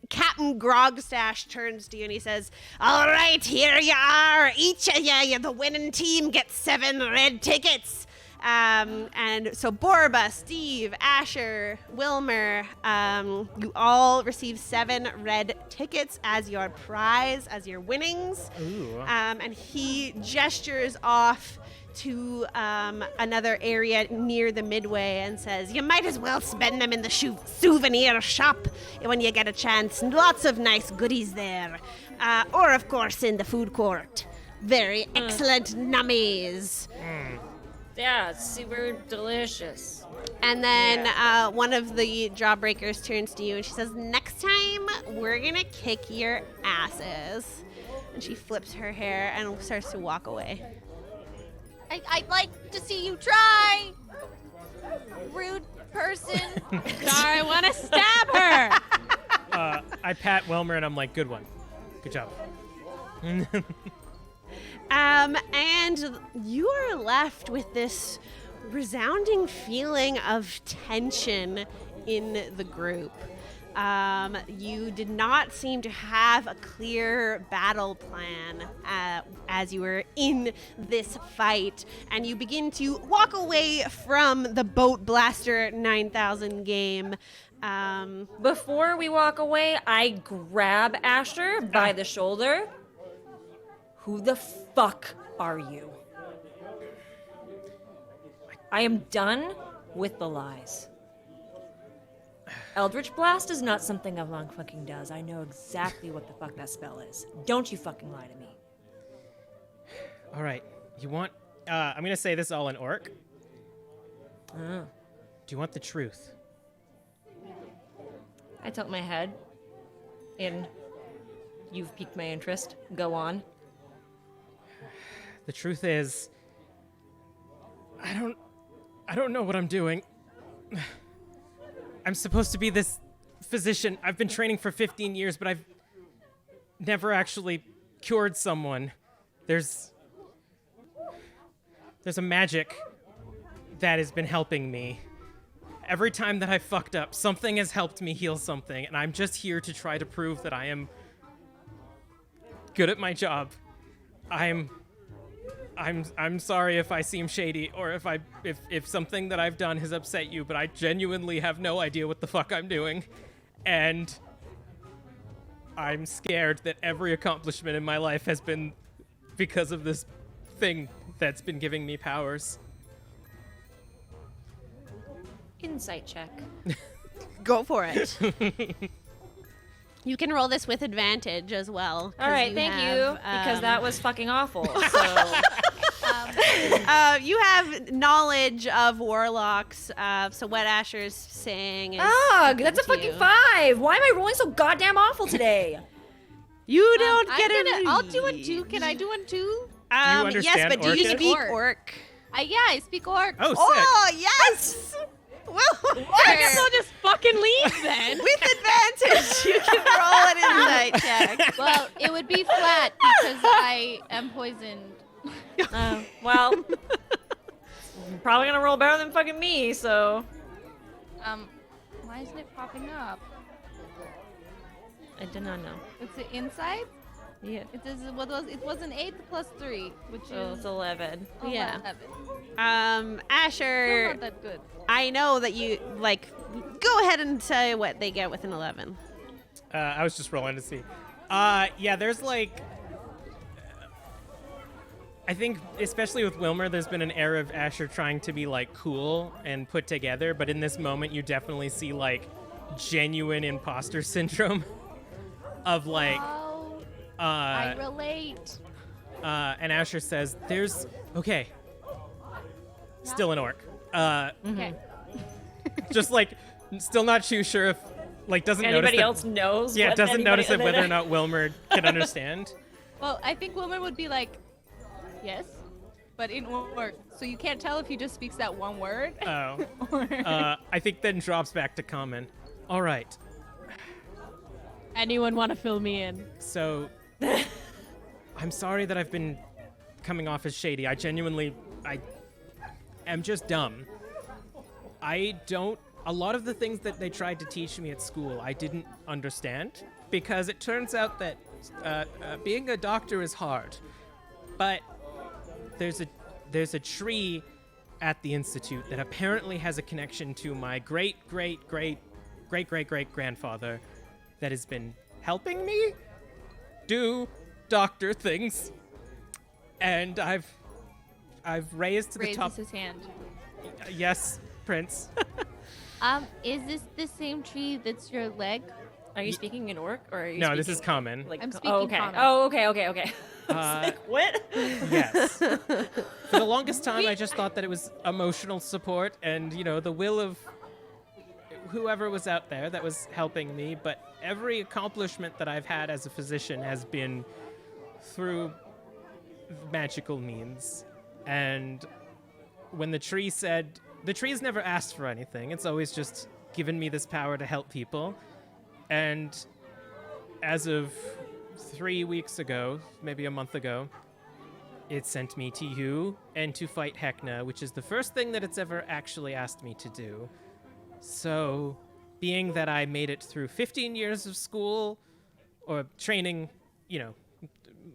Captain Grogstash turns to you and he says, "All right, here you are. Each of you, the winning team, gets 7 red tickets." And so Borba, Steve, Asher, Wilmer, you all receive 7 red tickets as your prize, as your winnings. Ooh. And he gestures off to another area near the Midway and says, "You might as well spend them in the souvenir shop when you get a chance. Lots of nice goodies there. Or, of course, in the food court. Very excellent nummies." Yeah, it's super delicious. And then one of the jawbreakers turns to you and she says, "Next time, we're going to kick your asses." And she flips her hair and starts to walk away. I'd like to see you try. Rude person. Sorry, I want to stab her. I pat Wilmer and I'm like, "Good one. Good job." And you are left with this resounding feeling of tension in the group. You did not seem to have a clear battle plan as you were in this fight, and you begin to walk away from the Boat Blaster 9000 game. Before we walk away, I grab Asher by the shoulder. Who the fuck are you? I am done with the lies. Eldritch Blast is not something a monk fucking does. I know exactly what the fuck that spell is. Don't you fucking lie to me. All right. You want... I'm going to say this all in Orc. Do you want the truth? I tilt my head. You've piqued my interest. Go on. The truth is... I don't know what I'm doing. I'm supposed to be this physician. I've been training for 15 years, but I've never actually cured someone. There's a magic that has been helping me. Every time that I fucked up, something has helped me heal something, and I'm just here to try to prove that I am good at my job. I'm sorry if I seem shady or if something that I've done has upset you, but I genuinely have no idea what the fuck I'm doing. And I'm scared that every accomplishment in my life has been because of this thing that's been giving me powers. Insight check. Go for it. You can roll this with advantage as well. All right, thank you, because that was fucking awful. So you have knowledge of warlocks, so what Asher's saying is... Ugh, that's a fucking 5. Why am I rolling so goddamn awful today? You don't get it. I'll do one too. Can I do one too? understand yes, but do you Orcish? speak Orc. Orc? Yeah, I speak Orc. Oh, sick. Oh, yes! Well, I guess I'll just fucking leave then. with advantage, you can roll an insight check. Well, it would be flat because I am poisoned. Well, you're probably gonna roll better than fucking me, so. Why isn't it popping up? I did not know. It's the inside? Yeah. It was an 8 plus 3, which So is it's 11. Yeah. 11. Still Asher, not that good. I know that you, go ahead and say what they get with an 11. I was just rolling to see. Yeah, there's I think, especially with Wilmer, there's been an air of Asher trying to be, like, cool and put together, but in this moment, you definitely see, like, genuine imposter syndrome of, like, Oh, I relate. and Asher says, okay, still an orc. Okay. Just, like, still not too sure if, like, doesn't notice Anybody that- else knows? Yeah, what doesn't anybody- notice whether or not Wilmer can understand. Well, I think Wilmer would be like, yes, but in orc. So you can't tell if he just speaks that one word. Oh. Or I think then drops back to common. All right, Anyone want to fill me in? so I'm sorry that I've been coming off as shady. I am just dumb. A lot of the things that they tried to teach me at school, I didn't understand, because it turns out that being a doctor is hard. But there's a tree at the institute that apparently has a connection to my great grandfather that has been helping me do doctor things. And I've raised to the top. raises his hand. Yes, Prince. Is this the same tree that's your leg? Are you speaking in orc or are you No, this speaking, is common. Like, I'm speaking okay. common. Oh, okay. What? Yes. For the longest time, I just thought that it was emotional support and, the will of whoever was out there that was helping me. But every accomplishment that I've had as a physician has been through magical means. And when the tree's never asked for anything. It's always just given me this power to help people. And as of 3 weeks ago, maybe a month ago, it sent me to you and to fight Hekna, which is the first thing that it's ever actually asked me to do. So, being that I made it through 15 years of school or training,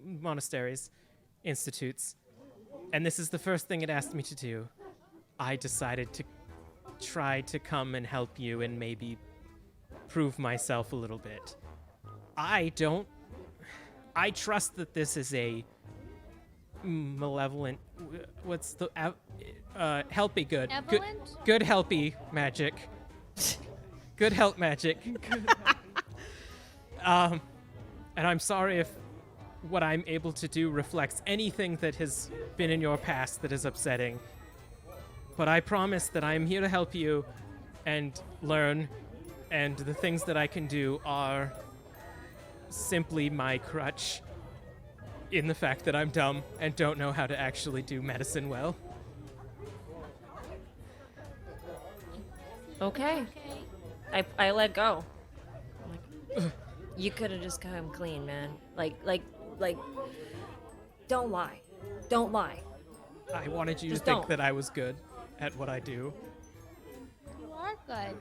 monasteries, institutes, and this is the first thing it asked me to do, I decided to try to come and help you and maybe prove myself a little bit. I trust that this is a malevolent, what's the, helpy good. Benevolent? Good helpy magic. Good help magic. And I'm sorry if what I'm able to do reflects anything that has been in your past that is upsetting. But I promise that I'm here to help you and learn, and the things that I can do are simply my crutch in the fact that I'm dumb and don't know how to actually do medicine well. Okay. I let go. Like, you could have just come clean, man. Like, don't lie. Don't lie. I wanted you Just to think don't. that I was good at what I do. You are good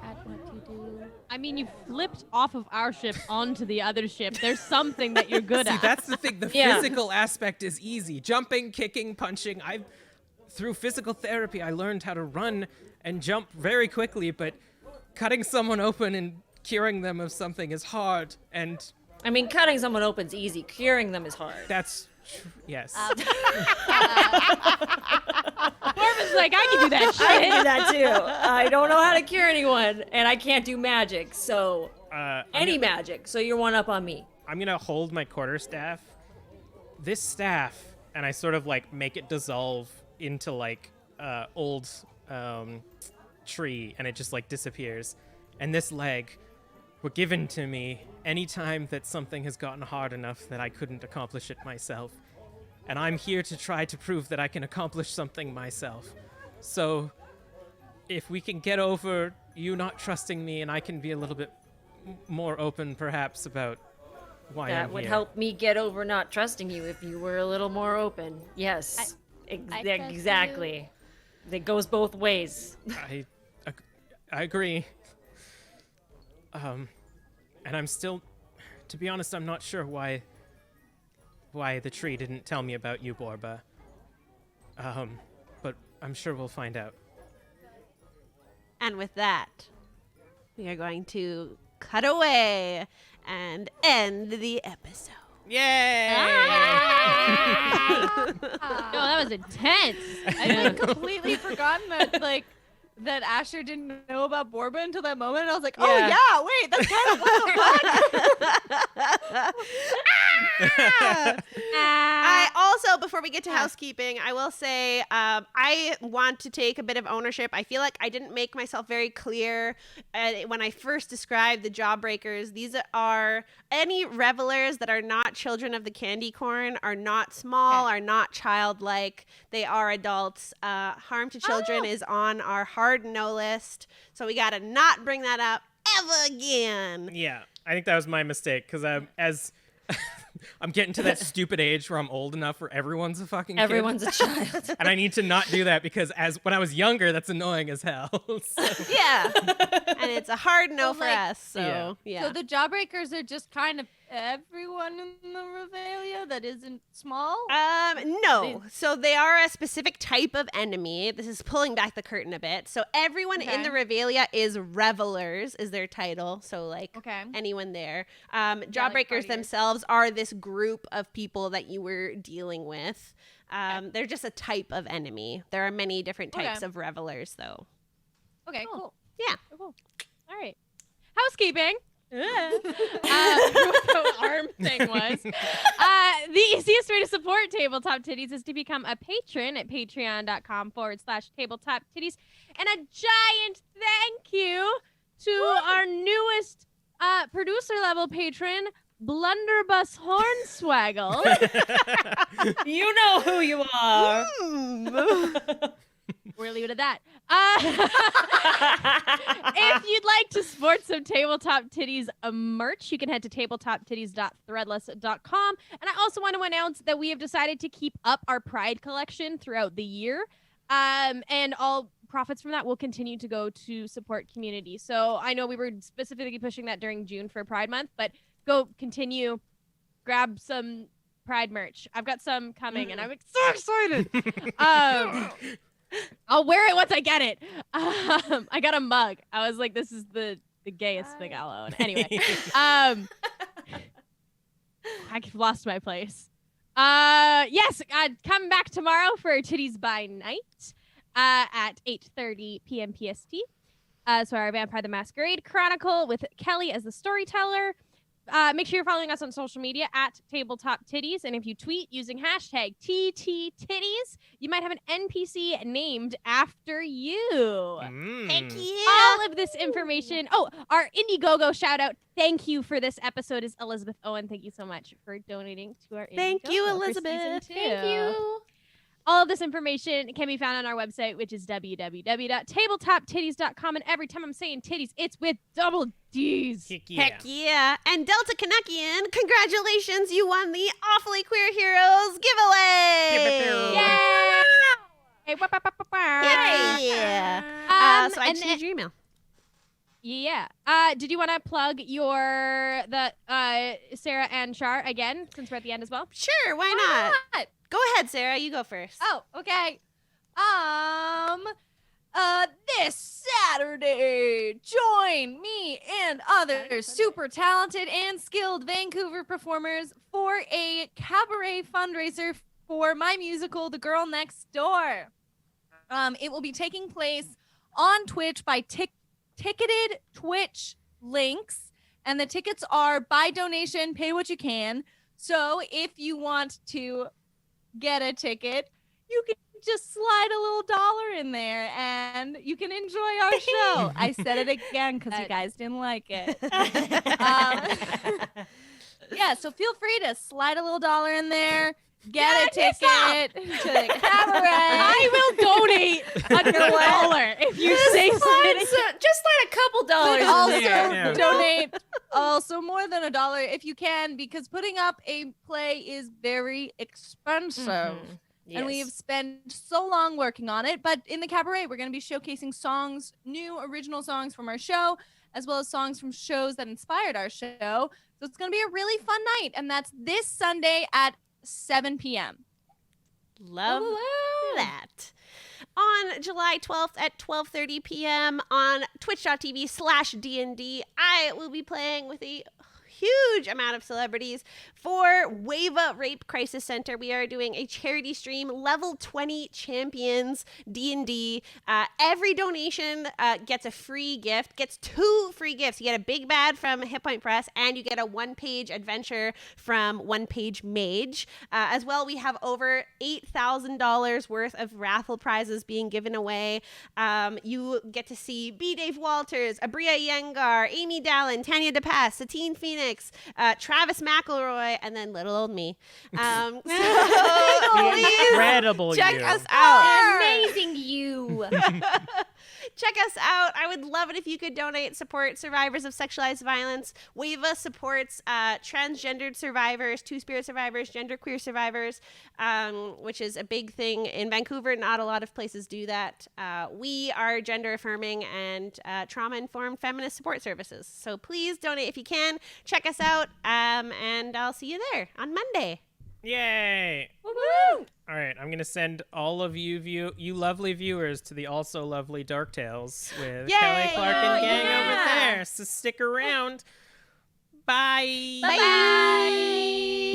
at what you do. I mean, you flipped off of our ship onto the other ship. There's something that you're good See, at. that's the thing. The Yeah. physical aspect is easy. Jumping, kicking, punching. Through physical therapy, I learned how to run and jump very quickly, but cutting someone open and curing them of something is hard, and I mean, cutting someone open's easy. Curing them is hard. that's yes. Marvin's like, I can do that I shit. can do that too. I don't know how to cure anyone, and I can't do magic, so any magic. So you're one up on me. I'm gonna hold my quarterstaff. This staff, and I sort of like make it dissolve into like old tree, and it just like disappears. And this leg were given to me anytime that something has gotten hard enough that I couldn't accomplish it myself. And I'm here to try to prove that I can accomplish something myself. So if we can get over you not trusting me, and I can be a little bit more open perhaps about why That I'm would here. help me get over not trusting you if you were a little more open. Yes, I trust exactly. It goes both ways. I agree. And I'm still, to be honest, I'm not sure why the tree didn't tell me about you, Borba. But I'm sure we'll find out. And with that, we are going to cut away and end the episode. Yay! No, that was intense. I like completely forgotten that Asher didn't know about Borba until that moment. And I was like, oh Yeah. yeah, wait, that's kind of what the fuck. I also, before we get to housekeeping, I will say I want to take a bit of ownership. I feel like I didn't make myself very clear when I first described the Jawbreakers. These are any revelers that are not children of the candy corn, are not small, are not childlike. They are adults. Harm to children is on our hard no list, so we gotta not bring that up ever again. Yeah, I think that was my mistake because as I'm getting to that stupid age where I'm old enough where everyone's a fucking kid. Everyone's a child. And I need to not do that because when I was younger, that's annoying as hell. So, Yeah, and it's a hard no So, for like- us. So yeah. So the Jawbreakers are just kind of everyone in the Revelia that isn't small? No. So they are a specific type of enemy. This is pulling back the curtain a bit. So everyone in the Revelia is revelers, is their title. So like anyone there. Jawbreakers partiers. themselves are this group of people that you were dealing with. They're just a type of enemy. There are many different types of revelers, though. Okay, cool. Yeah. Cool. All right. Housekeeping. What the arm thing was. The easiest way to support Tabletop Tiddies is to become a patron at patreon.com/Tabletop Tiddies. And a giant thank you to our newest producer level patron, Blunderbuss Hornswaggle. You know who you are. We're leaving it at that. If you'd like to sport some Tabletop Tiddies merch, you can head to tabletoptiddies.threadless.com. And I also want to announce that we have decided to keep up our Pride collection throughout the year. And all profits from that will continue to go to support community. So I know we were specifically pushing that during June for Pride Month, but go continue, grab some Pride merch. I've got some coming, and I'm so excited. I'll wear it once I get it. I got a mug. I was like, this is the gayest thing I'll own. Anyway, I lost my place. Yes, come back tomorrow for Titties by Night at 8:30 p.m. PST. So our Vampire the Masquerade Chronicle with Kelly as the storyteller. Make sure you're following us on social media at Tabletop Tiddies. And if you tweet using hashtag TTTitties, you might have an NPC named after you. Heck yeah. All of this information. Oh, our Indiegogo shout out. Thank you for this episode is Elizabeth Owen. Thank you so much for donating to our Indiegogo. Thank you, for Elizabeth. season 2. Thank you. All of this information can be found on our website, which is www.tabletoptitties.com. And every time I'm saying titties, it's with double D's. Heck yeah. Heck yeah. And Delta Canuckian, congratulations. You won the Awfully Queer Heroes giveaway. Yay! Yeah. So I and just need your email. Yeah. Did you want to plug the Sarah and Char again, since we're at the end as well? Sure, why not? Go ahead, Sarah. You go first. Oh, okay. This Saturday, join me and other super talented and skilled Vancouver performers for a cabaret fundraiser for my musical, The Girl Next Door. It will be taking place on Twitch by ticketed Twitch links, and the tickets are by donation, pay what you can. So if you want to get a ticket, you can just slide a little dollar in there and you can enjoy our show. I said it again because you guys didn't like it. Yeah, so feel free to slide a little dollar in there, get a ticket to the cabaret. I will donate $1 if you say something. Just like a couple dollars Also in there. Yeah. donate also more than $1 if you can, because putting up a play is very expensive. And we have spent so long working on it. But in the cabaret, we're going to be showcasing songs, new original songs from our show, as well as songs from shows that inspired our show. So it's going to be a really fun night. And that's this Sunday at 7 p.m. Love that. On July 12th at 12:30 p.m. on twitch.tv/DND, I will be playing with a huge amount of celebrities. For Wava Rape Crisis Center, we are doing a charity stream, level 20 champions D&D. Every donation gets a free gift, gets 2 free gifts. You get a big bad from Hit Point Press, and you get a 1-page adventure from One Page Mage. As well, we have over $8,000 worth of raffle prizes being given away. You get to see B. Dave Walters, Abria Yengar, Amy Dallin, Tanya DePass, Satine Phoenix, Travis McElroy, and then little old me. So please Incredible check you. us out. Amazing you. Check us out. I would love it if you could donate, support survivors of sexualized violence. WAVA supports transgendered survivors, two-spirit survivors, genderqueer survivors, which is a big thing in Vancouver. Not a lot of places do that. We are gender-affirming and trauma-informed feminist support services. So please donate if you can. Check us out, and I'll see you there on Monday. Yay! Woo-hoo! All right, I'm gonna send all of you lovely viewers to the also lovely Dark Tales with Yay! Kelly Clark and gang Yeah! over there. So stick around. Bye. Bye.